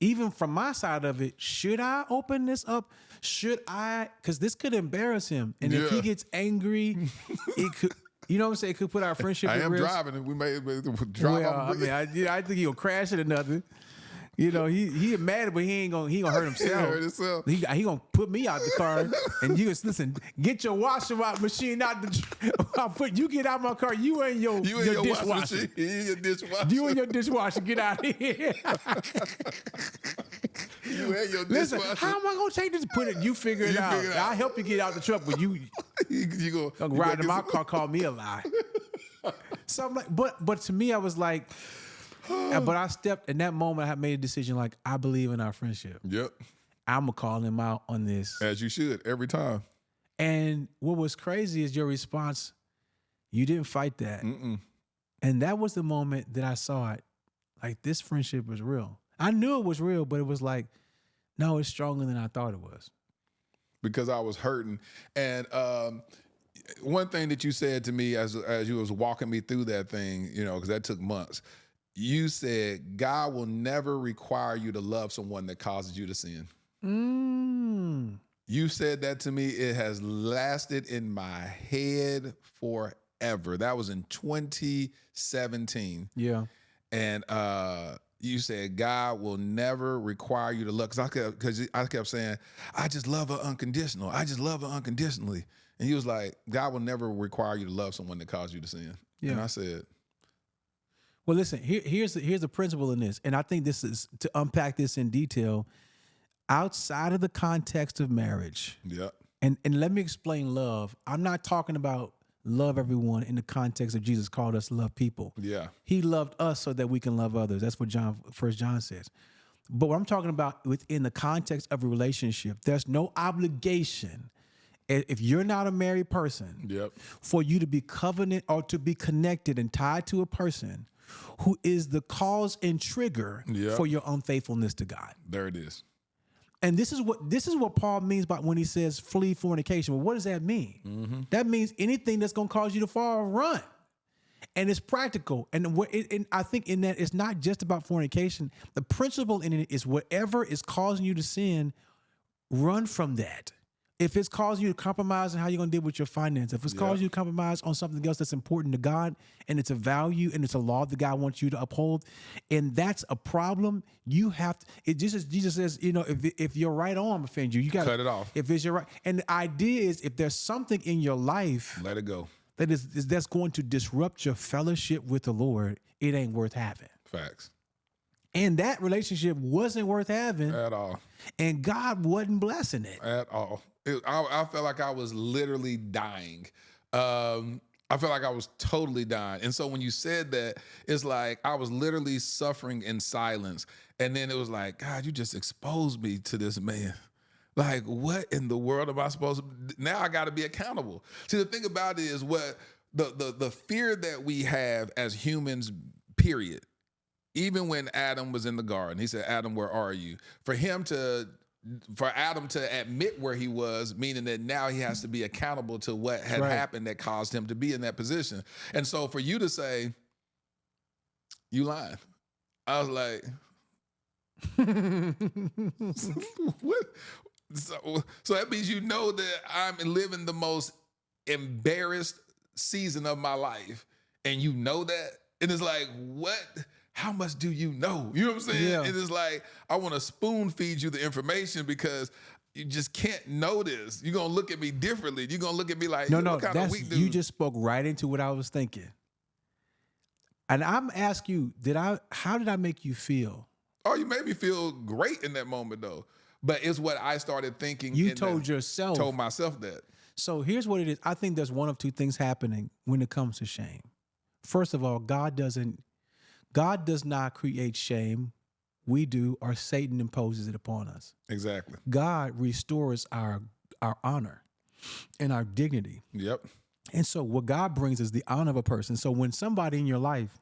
even from my side of it, should I open this up? Should I? Because this could embarrass him, and if he gets angry, it could. You know what I'm saying? It could put our friendship at risk. I am driving, and we may drive off. I think he'll crash it or nothing. You know, he mad, but he ain't gonna hurt himself. He gonna put me out the car, and you just listen. Get your washing machine out the. You get out my car. You and your dishwasher. Your dishwasher. You and your dishwasher. Get out of here. You and your Listen, dishwasher. how am I gonna take this? Put it. You figure it out. I'll help you get out the truck, but you gonna ride in my car. Call me a lie. So I'm like, but to me, I was like. But I stepped in that moment. I made a decision. Like, I believe in our friendship. Yep. I'm gonna call him out on this, as you should every time. And what was crazy is your response. You didn't fight that, and that was the moment that I saw it. Like, this friendship was real. I knew it was real, but it was like, no, it's stronger than I thought it was. Because I was hurting, and one thing that you said to me as you was walking me through that thing, you know, because that took months. You said, God will never require you to love someone that causes you to sin. You said that to me. It has lasted in my head forever. That was in 2017. Yeah. And you said, God will never require you to love. Because I kept saying, I just love her unconditional. I just love her unconditionally. And he was like, God will never require you to love someone that causes you to sin. Yeah. And I said... Well, listen, here's the principle in this, and I think this is to unpack this in detail. Outside of the context of marriage, and let me explain love. I'm not talking about love everyone in the context of Jesus called us to love people. Yeah, He loved us so that we can love others. That's what 1 John says. But what I'm talking about within the context of a relationship, there's no obligation. If you're not a married person, for you to be covenant or to be connected and tied to a person who is the cause and trigger for your unfaithfulness to God. There it is. And this is what Paul means by when he says flee fornication. Well, what does that mean? That means anything that's going to cause you to fall, run. And it's practical. And I think in that it's not just about fornication. The principle in it is whatever is causing you to sin, run from that. If it's causing you to compromise on how you're going to deal with your finances, if it's causing you to compromise on something else that's important to God, and it's a value and it's a law that God wants you to uphold, and that's a problem, you have to. It just Jesus says, you know, if your right arm offends you, you got to cut it off. If it's your right, and the idea is if there's something in your life, let it go. That's going to disrupt your fellowship with the Lord, it ain't worth having. Facts. And that relationship wasn't worth having at all. And God wasn't blessing it at all. I felt like I was literally dying. I felt like I was totally dying. And so when you said that, it's like I was literally suffering in silence. And then it was like, God, you just exposed me to this man. Like, what in the world am I supposed to? Now I got to be accountable. See, the thing about it is what the fear that we have as humans, period. Even when Adam was in the garden, he said, Adam, where are you? For Adam to admit where he was, meaning that now he has to be accountable to what had happened that caused him to be in that position. And so for you to say, you lying, I was like, what? So that means you know that I'm living the most embarrassed season of my life, and you know that? And it's like, what? How much do you know? You know what I'm saying? Yeah. And it's like, I want to spoon feed you the information because you just can't know this. You're gonna look at me differently. You're gonna look at me like, No, what kind of weak dude? You just spoke right into what I was thinking. And I'm asking you, how did I make you feel? Oh, you made me feel great in that moment though. But it's what I started thinking. You told yourself. Told myself that. So here's what it is. I think there's one of two things happening when it comes to shame. First of all, God does not create shame. We do, or Satan imposes it upon us. Exactly. God restores our honor and our dignity. Yep. And so what God brings is the honor of a person. So when somebody in your life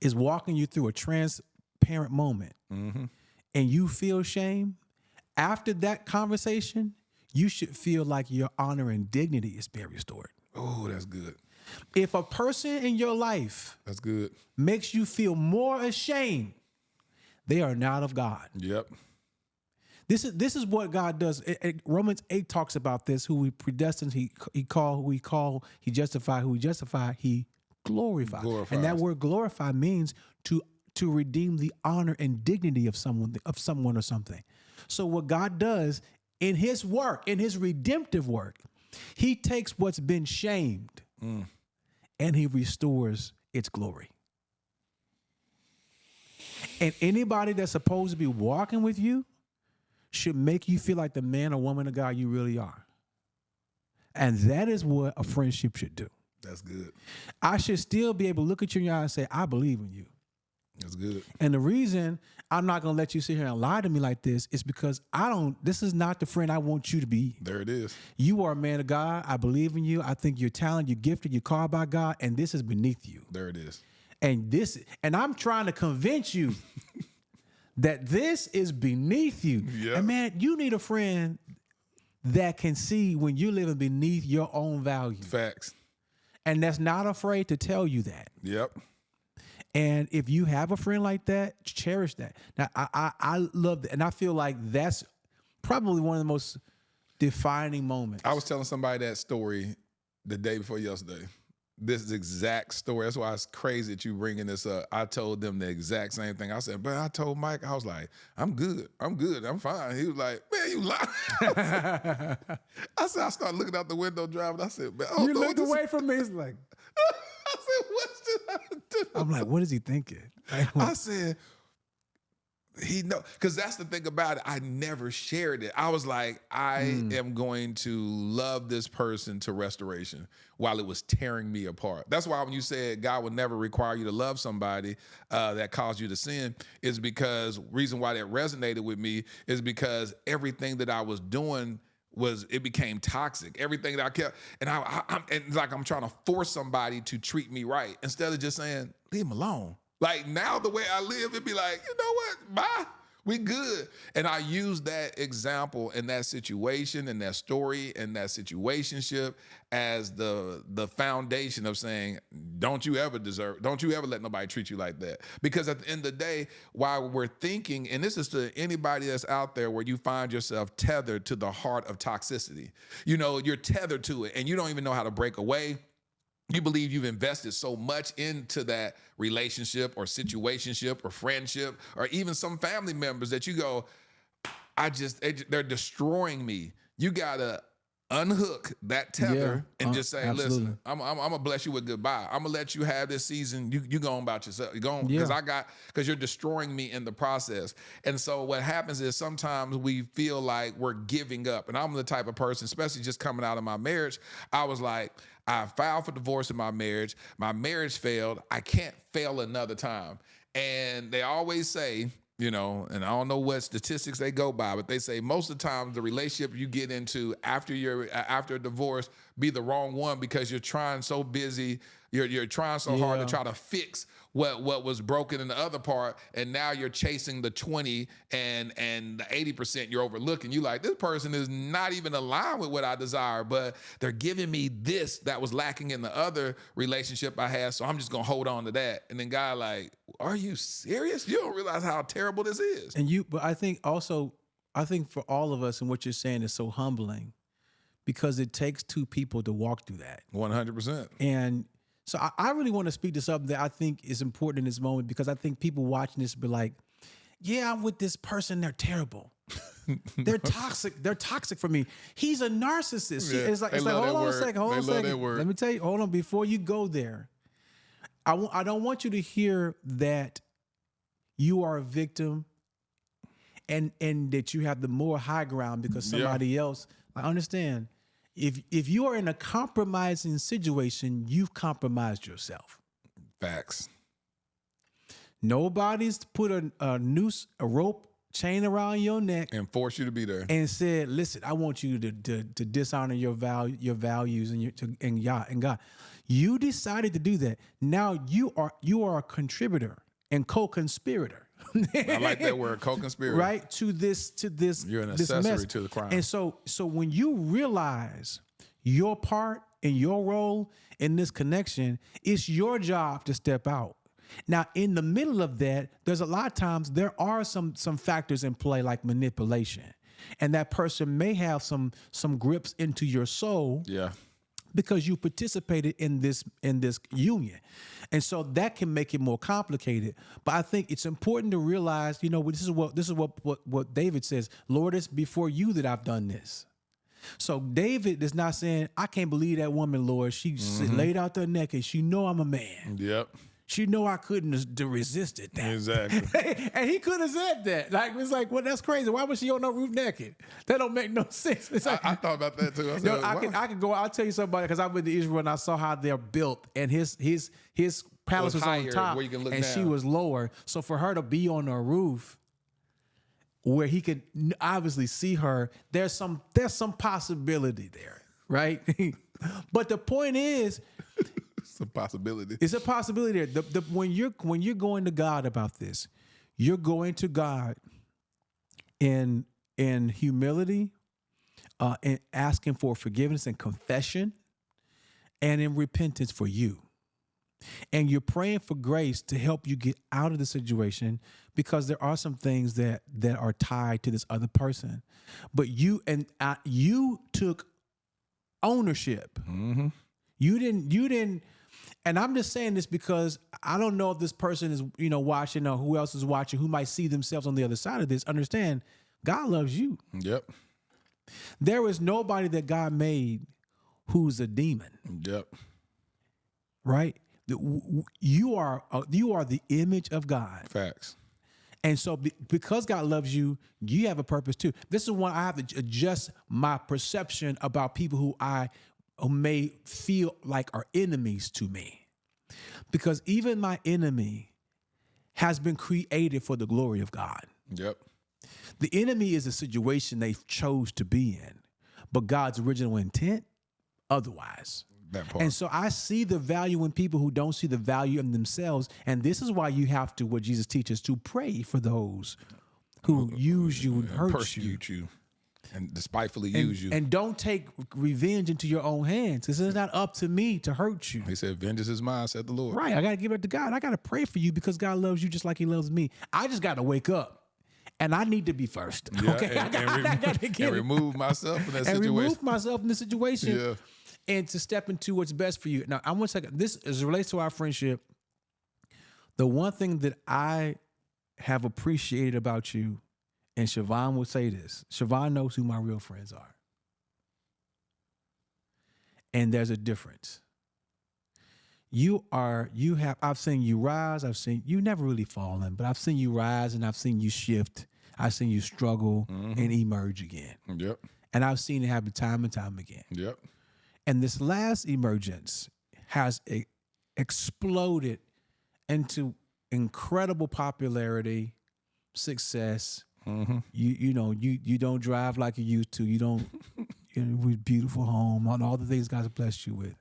is walking you through a transparent moment and you feel shame, after that conversation, you should feel like your honor and dignity is being restored. Oh, that's good. If a person in your life that's good makes you feel more ashamed, they are not of God. Yep. This is what God does. Romans 8 talks about this. Who he predestines, he call. Who he call, he justify. Who he justify, he glorify. And that word glorify means to redeem the honor and dignity of someone or something. So what God does in his work, in his redemptive work, he takes what's been shamed and he restores its glory. And anybody that's supposed to be walking with you should make you feel like the man or woman of God you really are. And that is what a friendship should do. That's good. I should still be able to look at you in your eye and say, I believe in you. That's good. And the reason I'm not going to let you sit here and lie to me like this is because this is not the friend I want you to be. There it is. You are a man of God. I believe in you. I think you're talented, you're gifted, you're called by God, and this is beneath you. There it is. And I'm trying to convince you that this is beneath you. Yep. And man, you need a friend that can see when you're living beneath your own value. Facts. And that's not afraid to tell you that. Yep. And if you have a friend like that, cherish that. Now, I love that. And I feel like that's probably one of the most defining moments. I was telling somebody that story the day before yesterday. This is exact story. That's why it's crazy that you bringing this up. I told them the exact same thing. I said, but I told Mike, I was like, I'm good. I'm fine. He was like, man, you lying. I said, I started looking out the window driving. I said, man, you looked away from me. It's like, I said, what should I do? I'm like, what is he thinking? I said, he know, because that's the thing about it. I never shared it. I was like, I am going to love this person to restoration while it was tearing me apart. That's why when you said God would never require you to love somebody that caused you to sin, is because reason why that resonated with me is because everything that I was doing it became toxic. Everything that I kept, and I'm trying to force somebody to treat me right instead of just saying, leave him alone. Like now the way I live, it'd be like, you know what, bye, we good. And I use that example and that situation and that story and that situationship as the foundation of saying, don't you ever let nobody treat you like that. Because at the end of the day, while we're thinking, and this is to anybody that's out there where you find yourself tethered to the heart of toxicity, you're tethered to it and you don't even know how to break away. You believe you've invested so much into that relationship or situationship or friendship or even some family members that you go, they're destroying me. You gotta unhook that tether and just say, absolutely. listen, I'm gonna bless you with goodbye. I'm gonna let you have this season. You going about yourself. You're going because you're destroying me in the process. And so what happens is sometimes we feel like we're giving up. And I'm the type of person, especially just coming out of my marriage, I was like, I filed for divorce in my marriage. My marriage failed. I can't fail another time. And they always say, and I don't know what statistics they go by, but they say most of the time the relationship you get into after a divorce be the wrong one because you're trying so busy, you're trying so hard to try to fix what was broken in the other part, and now you're chasing the 20 and the 80% you're overlooking. You like, this person is not even aligned with what I desire, but they're giving me this that was lacking in the other relationship I had, so I'm just gonna hold on to that. And then God like, are you serious? You don't realize how terrible this is. But I think for all of us, and what you're saying is so humbling because it takes two people to walk through that. 100%. And so I really want to speak to something that I think is important in this moment because I think people watching this be like, yeah, I'm with this person. They're terrible. They're toxic. They're toxic for me. He's a narcissist. Yeah, It's like hold on a second. Hold on a second. Let me tell you. Hold on. Before you go there, I don't want you to hear that you are a victim and that you have the more high ground because somebody else. I understand. If you are in a compromising situation, you've compromised yourself. Facts. Nobody's put a noose, a rope, chain around your neck and force you to be there and said, "Listen, I want you to dishonor your values and God." You decided to do that. Now you are a contributor and co-conspirator. I like that word, co-conspirator. Right? To this. You're an accessory mess. to the crime. And so when you realize your part and your role in this connection, it's your job to step out. Now, in the middle of that, there's a lot of times there are some factors in play like manipulation. And that person may have some grips into your soul. Yeah. Because you participated in this union. And so that can make it more complicated. But I think it's important to realize, this is what David says, Lord, it's before you that I've done this. So David is not saying, I can't believe that woman, Lord. She laid out there naked. She know I'm a man. Yep. She know I couldn't have resisted that. Exactly. And he could have said that. Like, it's like, well, that's crazy. Why was she on no roof naked? That don't make no sense. It's like, I thought about that too. I said, I can go. I'll tell you something because I went to Israel and I saw how they're built, and his palace was on top, where you can look and down. she was lower. So for her to be on a roof where he could obviously see her, there's some possibility there, right? But the point is, it's a possibility. It's a possibility there. When you're going to God about this, you're going to God in humility, and asking for forgiveness and confession, and in repentance for you. And you're praying for grace to help you get out of the situation because there are some things that are tied to this other person. But you took ownership. Mm-hmm. You didn't. And I'm just saying this because I don't know if this person is, watching or who else is watching who might see themselves on the other side of this. Understand, God loves you. Yep. There is nobody that God made who's a demon. Yep. Right? You are the image of God. Facts. And so because God loves you, you have a purpose too. This is when I have to adjust my perception about people who may feel like are enemies to me. Because even my enemy has been created for the glory of God. Yep. The enemy is a situation they chose to be in, but God's original intent, otherwise. That part. And so I see the value in people who don't see the value in themselves. And this is why you have to, what Jesus teaches, to pray for those who use you and hurt persecute you. And despitefully use you. And don't take revenge into your own hands. This is not up to me to hurt you. He said, vengeance is mine, said the Lord. Right. I got to give it to God. I got to pray for you because God loves you just like he loves me. I just got to wake up. And I need to be first. Yeah, okay. and remove myself from that situation. And remove myself from the situation. Yeah. And to step into what's best for you. Now, I want to say this as it relates to our friendship. The one thing that I have appreciated about you, and Siobhan will say this, Siobhan knows who my real friends are. And there's a difference. I've seen you rise, you never really fallen, but I've seen you rise and I've seen you shift. I've seen you struggle and emerge again. Yep. And I've seen it happen time and time again. Yep. And this last emergence has exploded into incredible popularity, success. Mm-hmm. You don't drive like you used to. You don't, with beautiful home, and all the things God's blessed you with.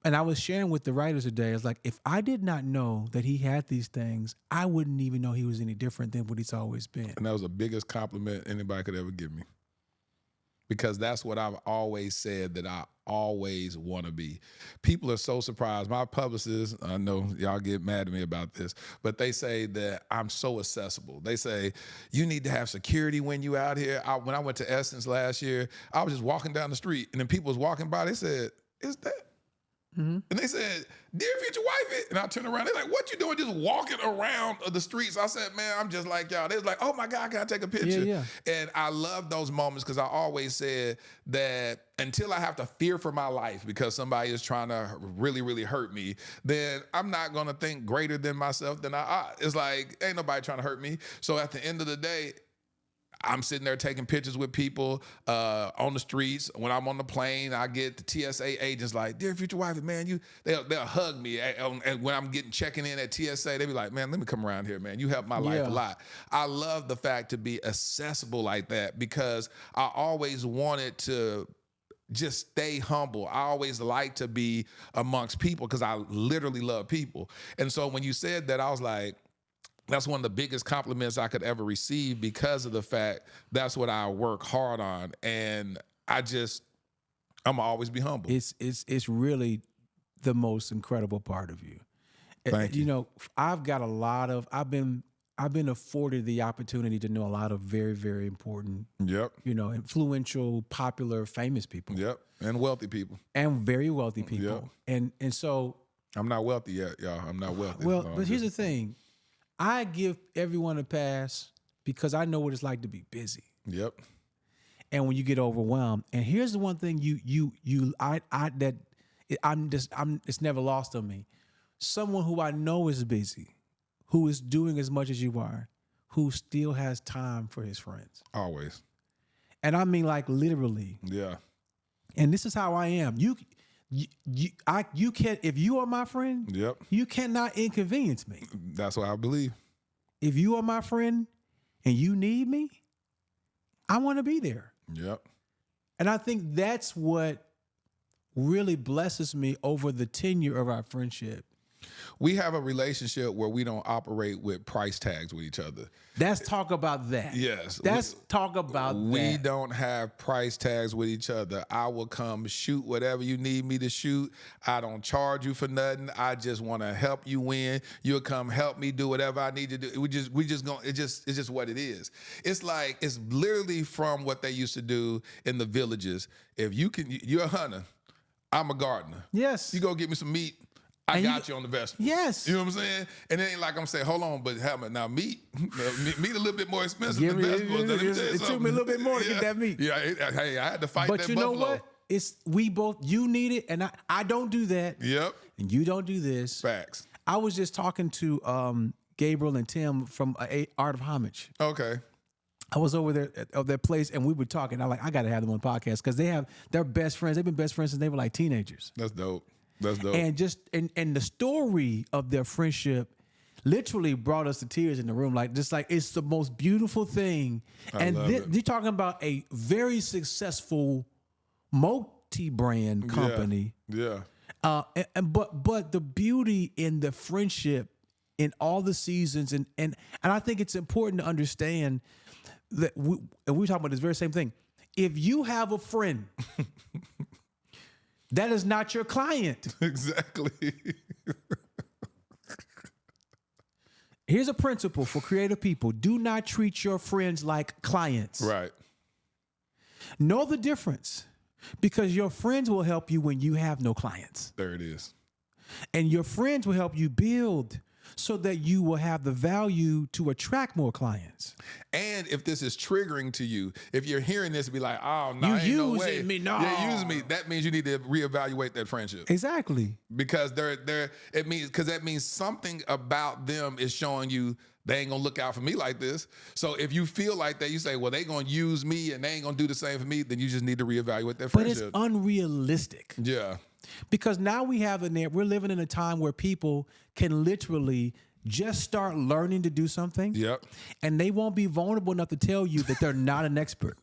And I was sharing with the writers today, I was like, if I did not know that he had these things, I wouldn't even know he was any different than what he's always been. And that was the biggest compliment anybody could ever give me. Because that's what I've always said that I always want to be. People are so surprised. My publicists, I know y'all get mad at me about this, but they say that I'm so accessible. They say, you need to have security when you out here. When I went to Essence last year, I was just walking down the street, and then people was walking by, they said, is that And they said, "Dear Future Wifey," and I turned around. They're like, "What you doing? Just walking around the streets?" I said, "Man, I'm just like y'all." They was like, "Oh my God, can I take a picture?" Yeah. And I love those moments because I always said that until I have to fear for my life because somebody is trying to really, really hurt me, then I'm not gonna think greater than myself than I ought. It's like ain't nobody trying to hurt me. So at the end of the day, I'm sitting there taking pictures with people on the streets. When I'm on the plane, I get the TSA agents like, "Dear Future Wifey, man, they'll hug me." And when I'm checking in at TSA, they be like, "Man, let me come around here, man. You helped my life a lot." I love the fact to be accessible like that because I always wanted to just stay humble. I always like to be amongst people because I literally love people. And so when you said that, I was like, that's one of the biggest compliments I could ever receive because of the fact that's what I work hard on. And I'm gonna always be humble. It's really the most incredible part of you. Thank you. You know, I've been afforded the opportunity to know a lot of very, very important, influential, popular, famous people. Yep. And wealthy people. And very wealthy people. Yep. And so I'm not wealthy yet, y'all. I'm not wealthy. Well, but here's the thing. I give everyone a pass because I know what it's like to be busy. Yep. And when you get overwhelmed, and here's the one thing it's never lost on me. Someone who I know is busy, who is doing as much as you are, who still has time for his friends. Always. And I mean like literally. Yeah. And this is how I am. You can't, if you are my friend, yep, you cannot inconvenience me. That's what I believe. If you are my friend and you need me, I want to be there. Yep. And I think that's what really blesses me over the tenure of our friendship. We have a relationship where we don't operate with price tags with each other. Let's talk about that. Yes. Let's talk about that. We don't have price tags with each other. I will come shoot whatever you need me to shoot. I don't charge you for nothing. I just want to help you win. You'll come help me do whatever I need to do. It's just what it is. It's like, it's literally from what they used to do in the villages. If you're a hunter, I'm a gardener. Yes. You go get me some meat. I got you on the vegetables. Yes. You know what I'm saying? And it ain't like I'm saying, hold on, but now meat a little bit more expensive than vegetables. It took me a little bit more to get that meat. Yeah, hey, I had to fight but that buffalo. But you know what? You need it, and I don't do that. Yep. And you don't do this. Facts. I was just talking to Gabriel and Tim from Art of Homage. Okay. I was over there at their place, and we were talking. I got to have them on the podcast because they're best friends. They've been best friends since they were like teenagers. That's dope. That's dope. And the story of their friendship literally brought us to tears in the room. It's the most beautiful thing. You're talking about a very successful multi-brand company. Yeah. But the beauty in the friendship in all the seasons and I think it's important to understand that we talk about this very same thing. If you have a friend that is not your client. Exactly. Here's a principle for creative people. Do not treat your friends like clients. Right. Know the difference because your friends will help you when you have no clients. There it is. And your friends will help you build so that you will have the value to attract more clients. And if this is triggering to you, if you're hearing this, be like, "Oh no, you ain't no way. Me, no, you're using me." That means you need to reevaluate that friendship. Exactly, because that means something about them is showing you they ain't gonna look out for me like this. So if you feel like that, you say, "Well, they gonna use me and they ain't gonna do the same for me," then you just need to reevaluate that friendship. But it's unrealistic. Yeah. Because now we're living in a time where people can literally just start learning to do something. Yep. And they won't be vulnerable enough to tell you that they're not an expert.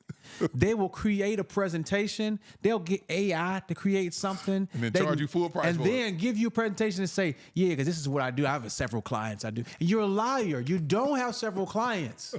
They will create a presentation. They'll get AI to create something. And then charge you full price and for then give you a presentation and say, "Yeah, because this is what I do. I have several clients I do." And you're a liar. You don't have several clients.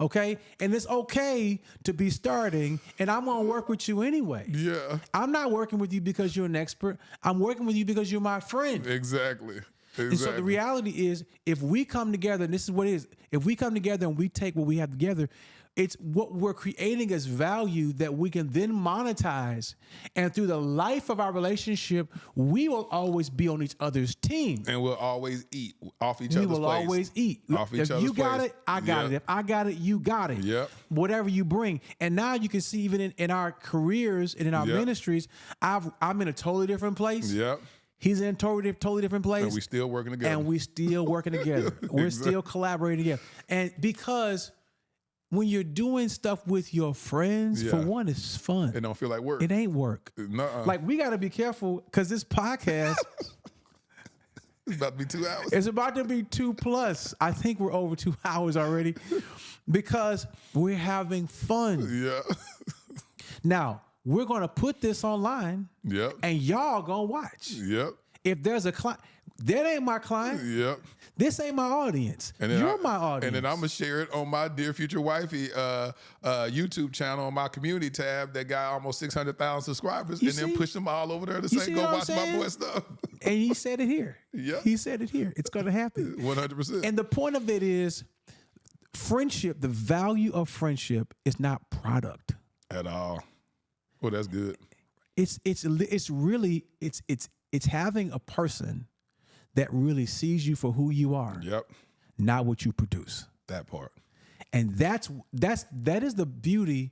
Okay? And it's okay to be starting, and I'm going to work with you anyway. Yeah. I'm not working with you because you're an expert. I'm working with you because you're my friend. Exactly. And so the reality is, if we come together, and this is what it is, if we come together and we take what we have together, It's what we're creating as value that we can then monetize. And through the life of our relationship, we will always be on each other's team. And we'll always eat off each other's We will plates. always eat. Off each If other's you got plates. it, I got it. If I got it, you got it. Yep. Whatever you bring. And now you can see even in our careers and in our ministries, I'm in a totally different place. Yep. He's in a totally different place. And we still working together. And we still working together. We're still collaborating together. And because when you're doing stuff with your friends, for one, it's fun. It don't feel like work. It ain't work. Nuh-uh. Like, we got to be careful because this podcast It's about to be 2 hours. it's about to be 2+. I think we're over 2 hours already because we're having fun. Yeah. Now, we're going to put this online Yep. and y'all going to watch. Yep. If there's a client, that ain't my client. Yep. This ain't my audience. And then You're my audience. And then I'm gonna share it on my Dear Future Wifey YouTube channel on my community tab that got almost 600,000 subscribers, and then push them all over there to say, see "Go what I'm watch my saying? boy stuff." And he said it here. Yeah. He said it here. It's going to happen. 100%. And the point of it is friendship, the value of friendship is not product. At all. Well, that's good. It's having a person that really sees you for who you are, Yep. not what you produce. That part. And that is the beauty,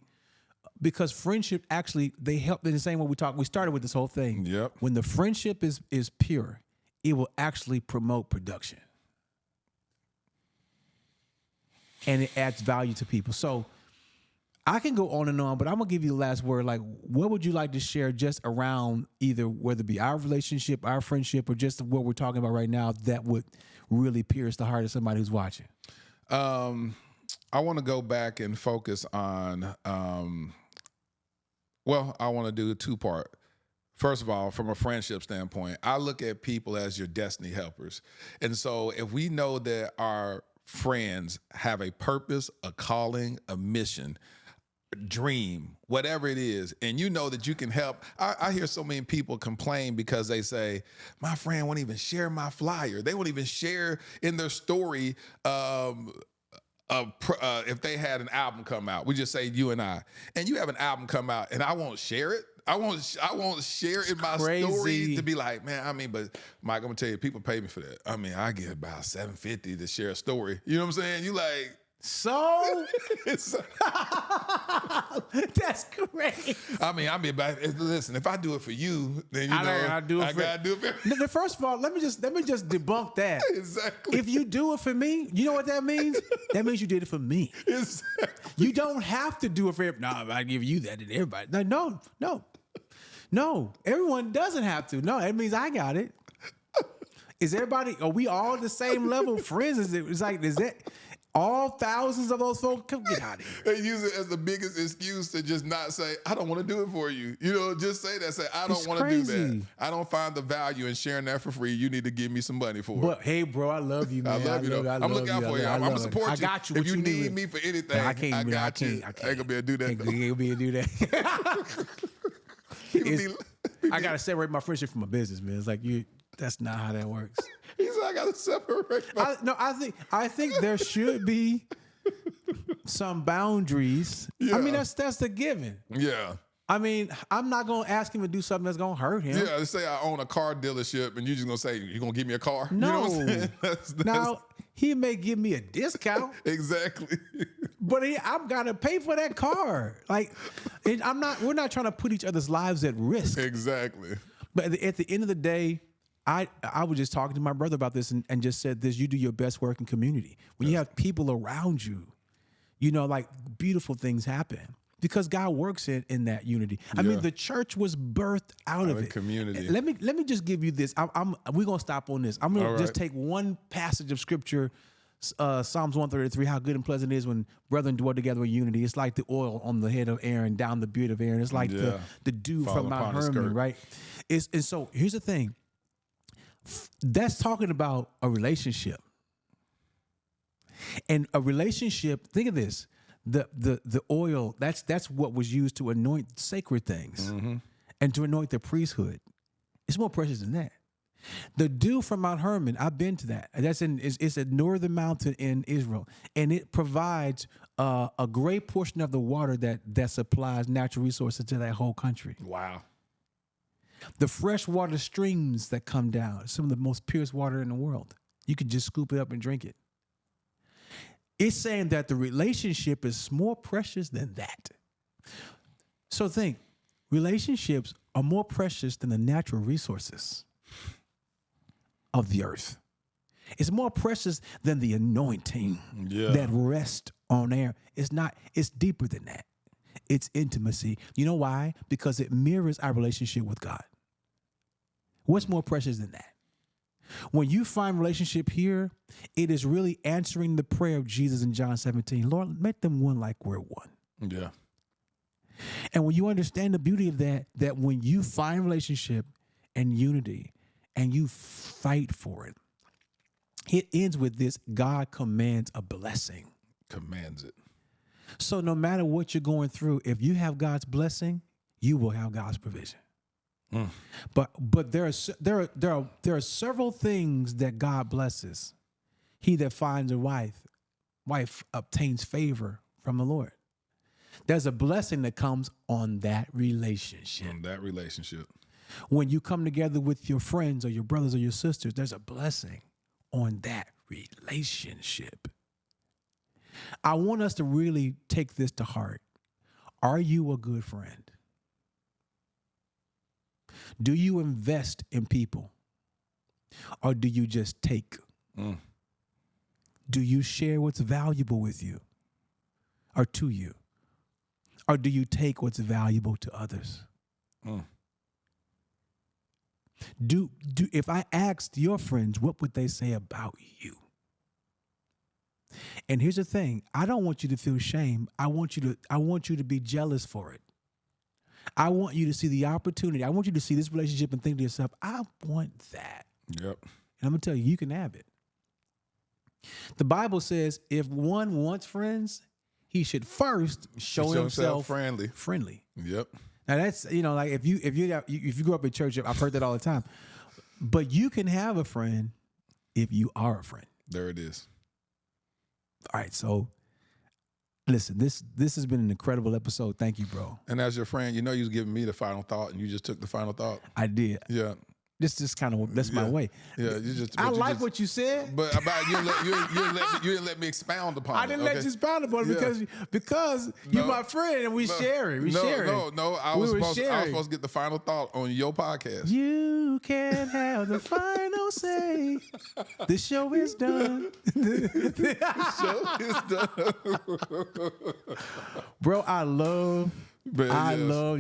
because friendship actually, they help in the same way we started with this whole thing. Yep. When the friendship is pure, it will actually promote production. And it adds value to people. So I can go on and on, but I'm going to give you the last word. Like, what would you like to share just around either whether it be our relationship, our friendship, or just what we're talking about right now that would really pierce the heart of somebody who's watching? I want to go back and focus on, I want to do a 2-part. First of all, from a friendship standpoint, I look at people as your destiny helpers. And so if we know that our friends have a purpose, a calling, a mission, dream, whatever it is, and you know that you can help. I hear so many people complain because they say, my friend won't even share my flyer. They won't even share in their story if they had an album come out. We just say you and you have an album come out and I won't share it. I won't share it in my story to be like, man, but Mike, I'm gonna tell you, people pay me for that. I get about $750 to share a story. You know what I'm saying? You like, so that's great. Listen, if I do it for you, then I gotta do it for First of all, let me just debunk that. Exactly. If you do it for me, you know what that means? That means you did it for me. Exactly. You don't have to do it for everybody. No, I give you that to everybody. No. Everyone doesn't have to. No, it means I got it. Are we all the same level of friends? Is that all thousands of those folks? Come get out of here. They use it as the biggest excuse to just not say, I don't want to do it for you. Just say that. Say, I don't want to do that. I don't find the value in sharing that for free. You need to give me some money for it. But hey, bro, I love you, man. I love you, though. I'm looking out for you. I'm going to support you. I got you. If you need me for anything, I got you. I ain't going to be able to do that. I ain't going to be able to do that. I got to separate my friendship from my business, man. It's like, that's not how that works. He said, I got to separate I think there should be some boundaries. Yeah. That's the given. Yeah. I'm not going to ask him to do something that's going to hurt him. Yeah, let's say I own a car dealership and you're just going to say, you're going to give me a car? No. You know what I'm saying? Now, he may give me a discount. Exactly. But I'm got to pay for that car. Like, we're not trying to put each other's lives at risk. Exactly. But at the end of the day, I was just talking to my brother about this and just said this: you do your best work in community. When you have people around you, like beautiful things happen because God works in that unity. The church was birthed out of it. Community. Let me just give you this. We're gonna stop on this. I'm gonna just take one passage of scripture. Psalms 133, how good and pleasant it is when brethren dwell together in unity. It's like the oil on the head of Aaron, down the beard of Aaron. It's like the dew from Mount Hermon, right? And so here's the thing. That's talking about a relationship. And a relationship, think of this, the oil, that's what was used to anoint sacred things and to anoint the priesthood. It's more precious than that. The dew from Mount Hermon, I've been to that. It's a northern mountain in Israel, and it provides a great portion of the water that supplies natural resources to that whole country. Wow. The freshwater streams that come down, some of the most purest water in the world. You can just scoop it up and drink it. It's saying that the relationship is more precious than that. So think, relationships are more precious than the natural resources of the earth. It's more precious than the anointing that rests on air. It's deeper than that. It's intimacy. You know why? Because it mirrors our relationship with God. What's more precious than that? When you find relationship here, it is really answering the prayer of Jesus in John 17. Lord, make them one like we're one. Yeah. And when you understand the beauty of that when you find relationship and unity and you fight for it, it ends with this: God commands a blessing. Commands it. So no matter what you're going through, if you have God's blessing, you will have God's provision. But there are several things that God blesses. He that finds a wife obtains favor from the Lord. There's a blessing that comes on that relationship. When you come together with your friends or your brothers or your sisters, there's a blessing on that relationship. I want us to really take this to heart. Are you a good friend? Do you invest in people? Or do you just take? Do you share what's valuable with you or to you? Or do you take what's valuable to others? If I asked your friends, what would they say about you? And here's the thing. I don't want you to feel shame. I want you to be jealous for it. I want you to see the opportunity. I want you to see this relationship and think to yourself, I want that. Yep. And I'm going to tell you, you can have it. The Bible says if one wants friends, he should first show himself friendly. Yep. Now that's, like if you grew up in church, I've heard that all the time. But you can have a friend if you are a friend. There it is. All right, so listen, this has been an incredible episode. Thank you, bro. And as your friend, you was giving me the final thought, and you just took the final thought. I did. Yeah. This just kind of that's my way. Yeah, I like what you said, but about you didn't let me expound upon it. I didn't let you expound upon it because you're my friend and we share it. No. I was supposed to get the final thought on your podcast. You can have the final say. The show is done. The show is done. Bro, I love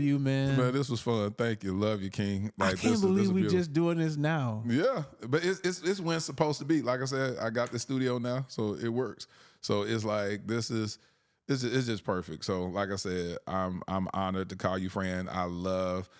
you, man. Man, this was fun. Thank you. Love you, King. I can't believe we just doing this now. Yeah, but it's when it's supposed to be. Like I said, I got the studio now, so it works. So it's like it's just perfect. So like I said, I'm honored to call you friend. I love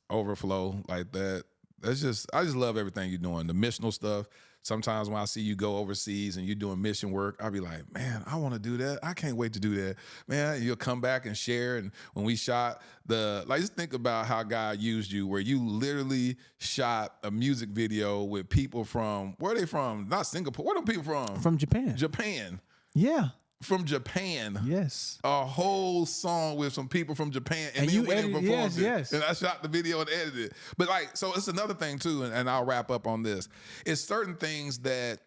Overflow like that. I just love everything you're doing. The missional stuff. Sometimes when I see you go overseas and you're doing mission work, I'll be like, man, I want to do that. I can't wait to do that. Man, you'll come back and share. And when we shot just think about how God used you, where you literally shot a music video with people from, where are they from? Not Singapore. Where are people from? From Japan. Japan. Yeah. From Japan. Yes. A whole song with some people from Japan. And you went and performed it. Yes. And I shot the video and edited it. But so it's another thing too, and I'll wrap up on this. It's certain things that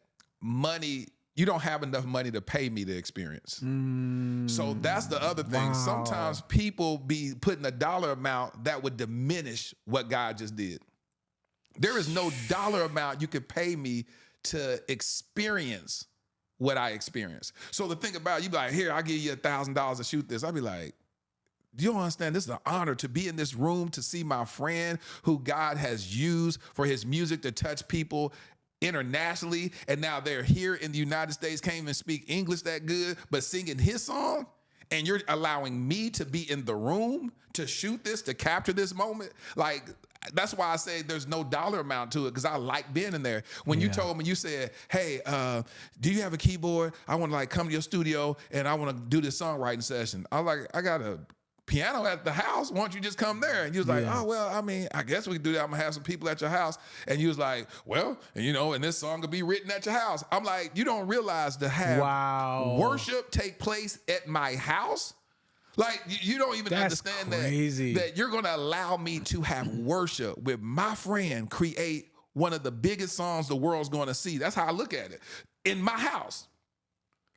you don't have enough money to pay me to experience. So that's the other thing. Wow. Sometimes people be putting a dollar amount that would diminish what God just did. There is no dollar amount you could pay me to experience what I experienced. So the thing about it, you be like, here, I'll give you $1,000 to shoot this. I'll be like, do you don't understand? This is an honor to be in this room, to see my friend who God has used for his music to touch people internationally. And now they're here in the United States, can't even speak English that good, but singing his song. And you're allowing me to be in the room to shoot this, to capture this moment. Like, that's why I say there's no dollar amount to it, because I like being in there. When you told me, you said, hey, do you have a keyboard? I want to come to your studio and I want to do this songwriting session. I was like, I got a piano at the house. Why don't you just come there? And you was like, oh, well, I mean, I guess we can do that. I'm going to have some people at your house. And you was like, well, and, you know, and this song will be written at your house. I'm like, you don't realize to have worship take place at my house? Like, you don't even understand that you're going to allow me to have worship with my friend create one of the biggest songs the world's going to see. That's how I look at it. In my house.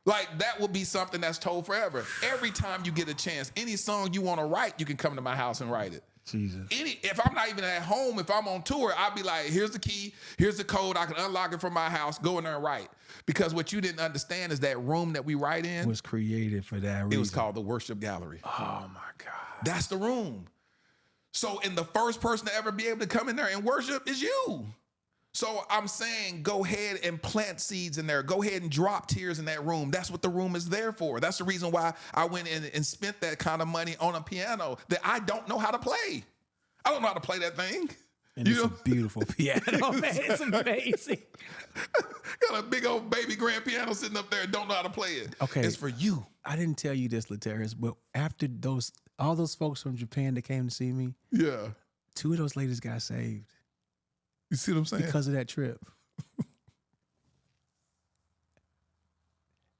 Like, that will be something that's told forever. Every time you get a chance, any song you want to write, you can come to my house and write it. Jesus. If I'm not even at home, if I'm on tour, I'll be like, here's the key, here's the code, I can unlock it from my house, go in there and write. Because what you didn't understand is that room that we write in was created for that reason. It was called the worship gallery. Oh my God. That's the room. So, and the first person to ever be able to come in there and worship is you. So I'm saying, go ahead and plant seeds in there. Go ahead and drop tears in that room. That's what the room is there for. That's the reason why I went in and spent that kind of money on a piano that I don't know how to play. I don't know how to play that thing. And it's a beautiful piano, man. It's amazing. Got a big old baby grand piano sitting up there and don't know how to play it. Okay. It's for you. I didn't tell you this, Laterras, but after all those folks from Japan that came to see me, 2 of those ladies got saved. You see what I'm saying? Because of that trip.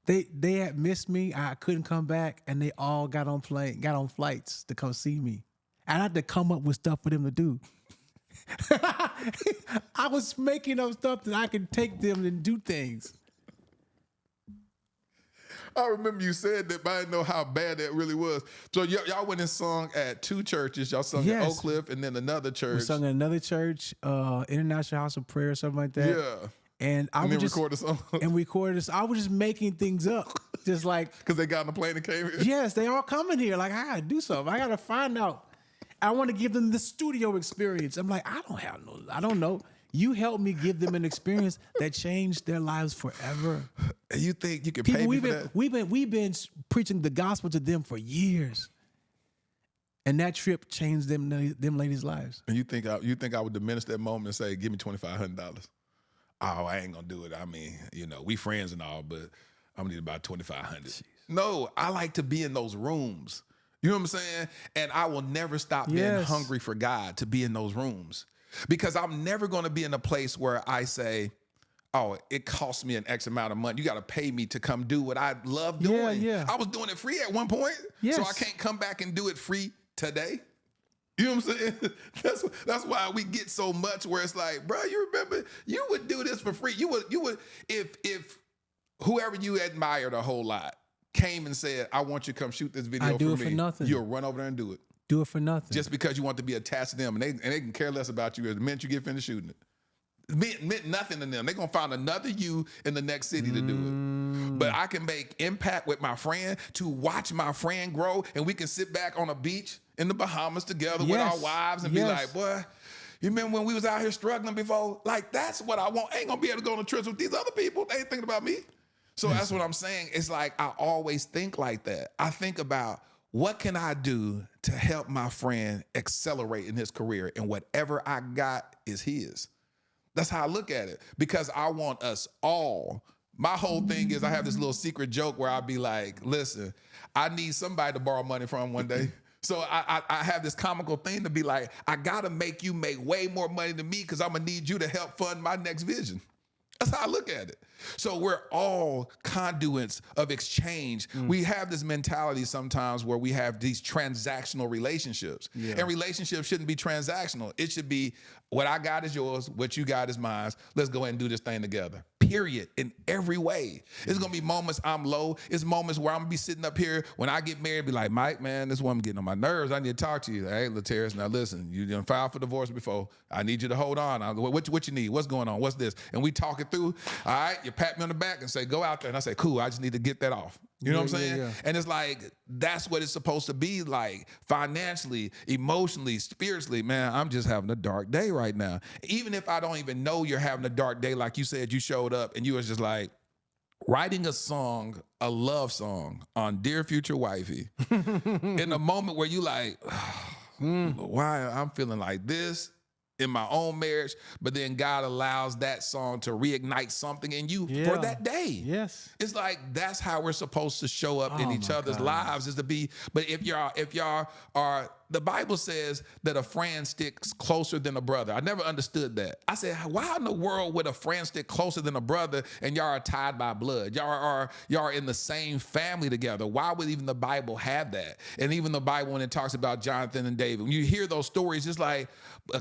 They had missed me. I couldn't come back, and they all got on flights to come see me. And I had to come up with stuff for them to do. I was making up stuff that I could take them and do things. I remember you said that, but I didn't know how bad that really was. So y'all went and sung at 2 churches. Y'all sung at Oak Cliff and then another church. We sung at another church, International House of Prayer, something like that. Yeah. And I would just record a song. And recorded this. I was just making things up, just like because they got on the plane and came here. Yes, they all coming here. Like, I gotta do something. I gotta find out. I want to give them the studio experience. I'm like, I don't know. You helped me give them an experience that changed their lives forever. And you think you can pay me for that? We've been preaching the gospel to them for years, and that trip changed them ladies' lives. And you think I would diminish that moment and say, "Give me $2,500"? Oh, I ain't gonna do it. I mean, you know, we friends and all, but I'm gonna need about $2,500. No, I like to be in those rooms. You know what I'm saying? And I will never stop being hungry for God to be in those rooms. Because I'm never going to be in a place where I say, oh, it costs me an X amount of money. You got to pay me to come do what I love doing. Yeah. I was doing it free at one point. Yes. So I can't come back and do it free today. You know what I'm saying? That's why we get so much where it's like, bro, you remember you would do this for free. You would if whoever you admired a whole lot came and said, I want you to come shoot this video I do it for nothing. You'll run over there and do it. Do it for nothing. Just because you want to be attached to them, and they can care less about you the minute you get finished shooting it. Meant nothing to them. They're going to find another you in the next city to do it. But I can make impact with my friend, to watch my friend grow, and we can sit back on a beach in the Bahamas together with our wives and be like, boy, you remember when we was out here struggling before? Like, that's what I want. I ain't going to be able to go on trips with these other people. They ain't thinking about me. So that's what I'm saying. It's like I always think like that. I think about, what can I do to help my friend accelerate in his career? And whatever I got is his. That's how I look at it. Because I want us all. My whole thing is I have this little secret joke where I'll be like, listen, I need somebody to borrow money from one day. So I have this comical thing to be like, I got to make you make way more money than me because I'm going to need you to help fund my next vision. That's how I look at it. So we're all conduits of exchange. We have this mentality sometimes where we have these transactional relationships. And relationships shouldn't be transactional. It should be, what I got is yours, what you got is mine. Let's go ahead and do this thing together. Period. In every way. It's going to be moments I'm low. It's moments where I'm going to be sitting up here when I get married, be like, Mike, man, this woman getting on my nerves. I need to talk to you. Hey, Laterras, now listen, you done filed for divorce before. I need you to hold on. What you need? What's going on? What's this? And we talk it through. All right, you pat me on the back and say, go out there. And I say, cool, I just need to get that off. You know what I'm saying? And it's like, that's what it's supposed to be like, financially, emotionally, spiritually. Man, I'm just having a dark day right now. Even if I don't even know you're having a dark day, like you said, you showed up and you was just like, writing a song, a love song on Dear Future Wifey, in a moment where you like, why I'm feeling like this, in my own marriage, but then God allows that song to reignite something in you for that day. Yes. It's like that's how we're supposed to show up in each other's lives, is to be. But if y'all are, the Bible says that a friend sticks closer than a brother. I never understood that. I said, why in the world would a friend stick closer than a brother and y'all are tied by blood? Y'all are in the same family together. Why would even the Bible have that? And even the Bible, when it talks about Jonathan and David, when you hear those stories, it's like,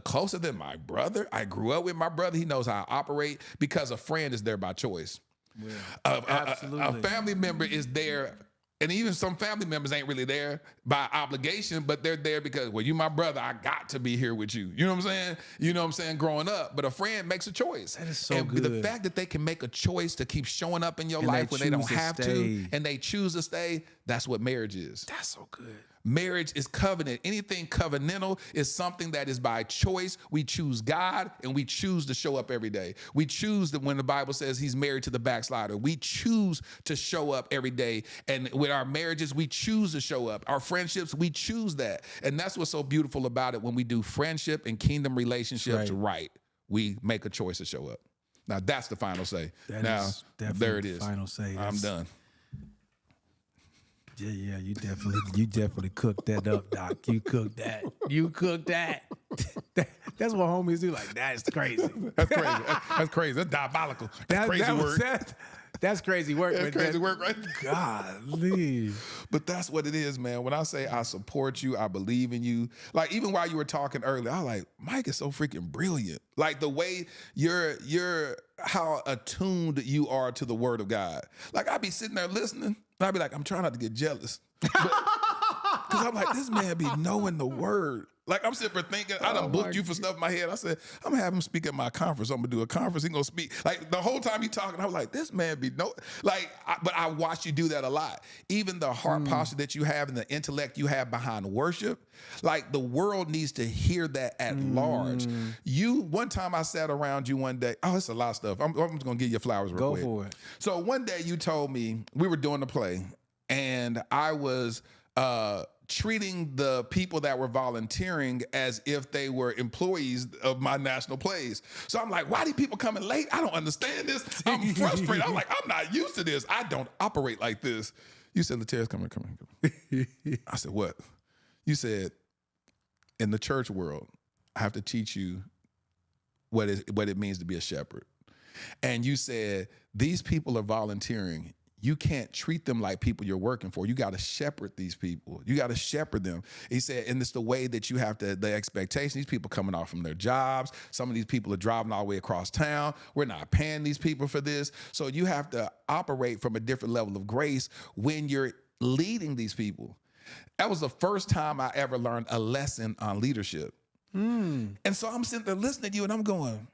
closer than my brother? I grew up with my brother. He knows how I operate, because a friend is there by choice. Yeah, a family member is there. And even some family members ain't really there by obligation, but they're there because, well, you my brother, I got to be here with you. You know what I'm saying? You know what I'm saying? Growing up. But a friend makes a choice. That is so and good. The fact that they can make a choice to keep showing up in your life when they don't have to, and they choose to stay, that's what marriage is. That's so good. Marriage is covenant. Anything covenantal is something that is by choice. We choose God, and we choose to show up every day. We choose that when the Bible says he's married to the backslider, we choose to show up every day. And with our marriages, we choose to show up. Our friendships, we choose that. And that's what's so beautiful about it. When we do friendship and kingdom relationships right, we make a choice to show up. Now, that's the final say. Now, there it is. Final say. I'm done. Yeah, you definitely cooked that up, Doc. You cooked that. That's what homies do. Like, that's crazy. That's crazy. That's crazy. That's diabolical. That's crazy work. That's crazy work. That's crazy work, right? Golly. But that's what it is, man. When I say I support you, I believe in you. Like, even while you were talking earlier, I was like, Mike is so freaking brilliant. Like, the way you're how attuned you are to the word of God. Like, I'd be sitting there listening, and I'd be like, I'm trying not to get jealous. Because I'm like, this man be knowing the word. Like, I'm sitting there thinking, I done booked you for stuff in my head. I said, I'm going to have him speak at my conference. I'm going to do a conference. He's going to speak. Like, the whole time he talking, I was like, this man be no. Like, but I watch you do that a lot. Even the heart posture that you have and the intellect you have behind worship, like, the world needs to hear that at large. One time I sat around you one day. Oh, it's a lot of stuff. I'm just going to give you flowers real quick. Go for it. So one day you told me, we were doing the play, and I was treating the people that were volunteering as if they were employees of my national plays. So I'm like, why do people coming late? I don't understand this. I'm frustrated. I'm like, I'm not used to this. I don't operate like this. You said, Laterras, come here. I said, what? You said, in the church world, I have to teach you what it means to be a shepherd. And you said, these people are volunteering. You can't treat them like people you're working for. You got to shepherd these people. You got to shepherd them. He said, and it's the way that you have to, the expectation, these people coming off from their jobs. Some of these people are driving all the way across town. We're not paying these people for this. So you have to operate from a different level of grace when you're leading these people. That was the first time I ever learned a lesson on leadership. And so I'm sitting there listening to you, and I'm going,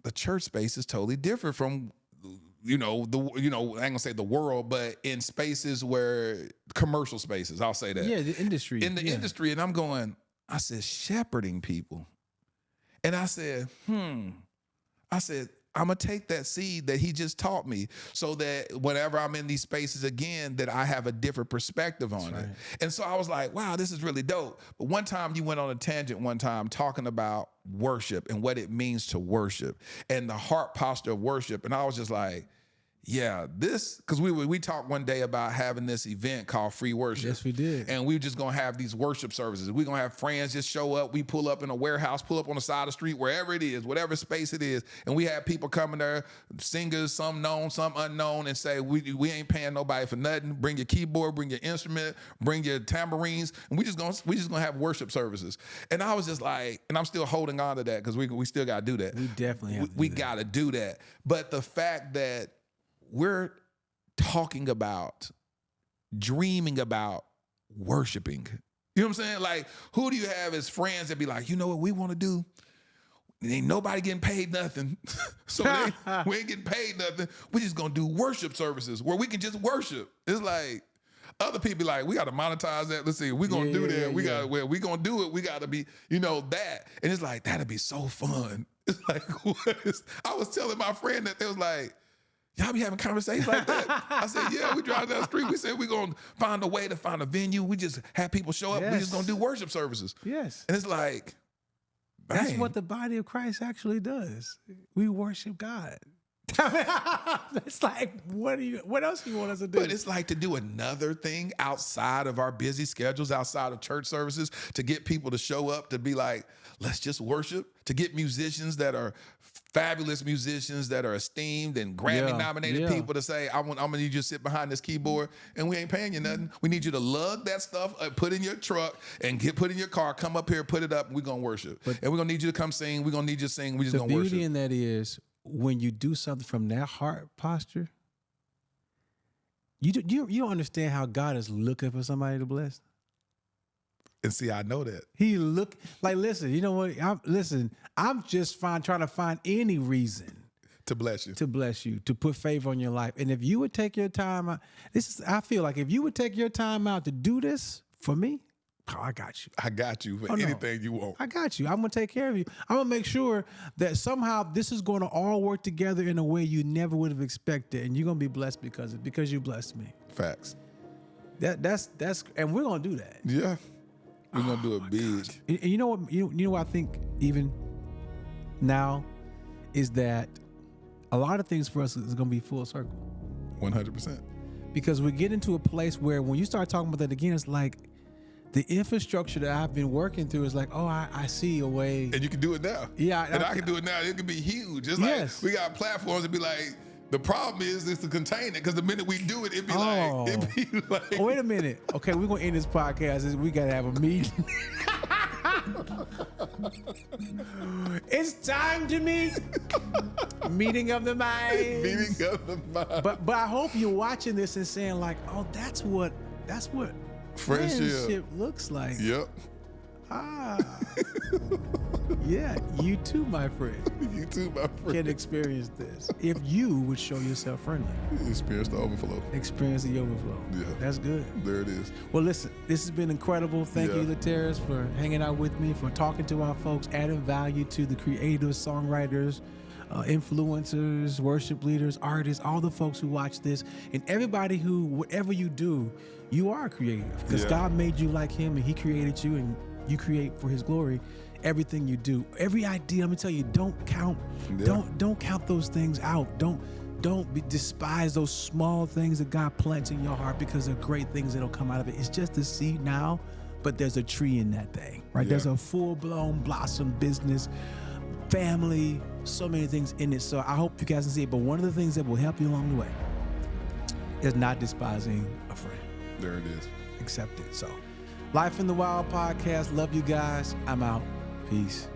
the church space is totally different from, I ain't gonna say the world, but in spaces where commercial spaces, I'll say that. Yeah, the industry. In the industry, and I'm going, I said, shepherding people. And I said, I'm gonna take that seed that he just taught me so that whenever I'm in these spaces again, that I have a different perspective on it. And so I was like, wow, this is really dope. But one time you went on a tangent one time talking about worship and what it means to worship and the heart posture of worship. And I was just like, yeah, because we talked one day about having this event called Free Worship. Yes, we did. And we were just going to have these worship services. We're going to have friends just show up. We pull up in a warehouse, pull up on the side of the street, wherever it is, whatever space it is. And we have people coming there, singers, some known, some unknown, and say, we ain't paying nobody for nothing. Bring your keyboard, bring your instrument, bring your tambourines. And we just gonna have worship services. And I was just like, and I'm still holding on to that because we still got to do that. We definitely have to we got to do that. But the fact that we're talking about, dreaming about worshiping. You know what I'm saying? Like, who do you have as friends that be like, you know what we want to do? Ain't nobody getting paid nothing. So we ain't getting paid nothing. We just going to do worship services where we can just worship. It's like, other people like, we got to monetize that. Let's see, we're going to do that. We going to do it. We got to be, that. And it's like, that'd be so fun. It's like, I was telling my friend that they was like, y'all be having conversations like that? I said, yeah, we drive down the street. We said we're going to find a way to find a venue. We just have people show up. Yes. We just going to do worship services. Yes. And it's like, That's what the body of Christ actually does. We worship God. It's like, what else do you want us to do? But it's like to do another thing outside of our busy schedules, outside of church services, to get people to show up, to be like, let's just worship, to get musicians that are fabulous musicians that are esteemed and Grammy-nominated people to say, I'm gonna need you to sit behind this keyboard, and we ain't paying you nothing. We need you to lug that stuff, put in your truck, and put in your car, come up here, put it up, and we're gonna worship. And we're gonna need you to come sing. We're gonna need you to sing. We're just gonna worship. The beauty in that is, when you do something from that heart posture, you don't understand how God is looking for somebody to bless. And see, I know that. He look like, listen, you know what? I'm just trying to find any reason to bless you, to put favor on your life. And if you would take your time out, I feel like if you would take your time out to do this for me, I got you. I got you for anything you want. I got you. I'm going to take care of you. I'm going to make sure that somehow this is going to all work together in a way you never would have expected. And you're going to be blessed because you blessed me. Facts. That's and we're going to do that. Yeah. We're going to do it big. And you know what? You know what I think even now is that a lot of things for us is going to be full circle. 100%. Because we get into a place where when you start talking about that again, it's like, the infrastructure that I've been working through is like, oh, I see a way. And you can do it now. Yeah. And I can do it now. It can be huge. It's like we got platforms that be like, the problem is to contain it, because the minute we do it, it'd be like. Oh, wait a minute. Okay, we're going to end this podcast. We got to have a meeting. It's time to meet. Meeting of the minds. Meeting of the minds. But I hope you're watching this and saying like, oh, that's what friendship looks like. Yep. Yeah, you too, my friend. You too, my friend. Can experience this if you would show yourself friendly. Experience the overflow. Experience the overflow. Yeah. That's good. There it is. Well, listen, this has been incredible. Thank you, Laterras, for hanging out with me, for talking to our folks, adding value to the creators, songwriters, influencers, worship leaders, artists, all the folks who watch this, and everybody who, whatever you do, you are creative, because God made you like him, and he created you, and you create for his glory. Everything you do, every idea, let me tell you, don't count those things out. Don't despise those small things that God plants in your heart, because they're great things that'll come out of it. It's just a seed now, but there's a tree in that thing, right? There's a full-blown blossom business, family, so many things in it. So I hope you guys can see it. But one of the things that will help you along the way is not despising a friend. There it is. Accept it. So, Life in the Wild podcast. Love you guys. I'm out. Peace.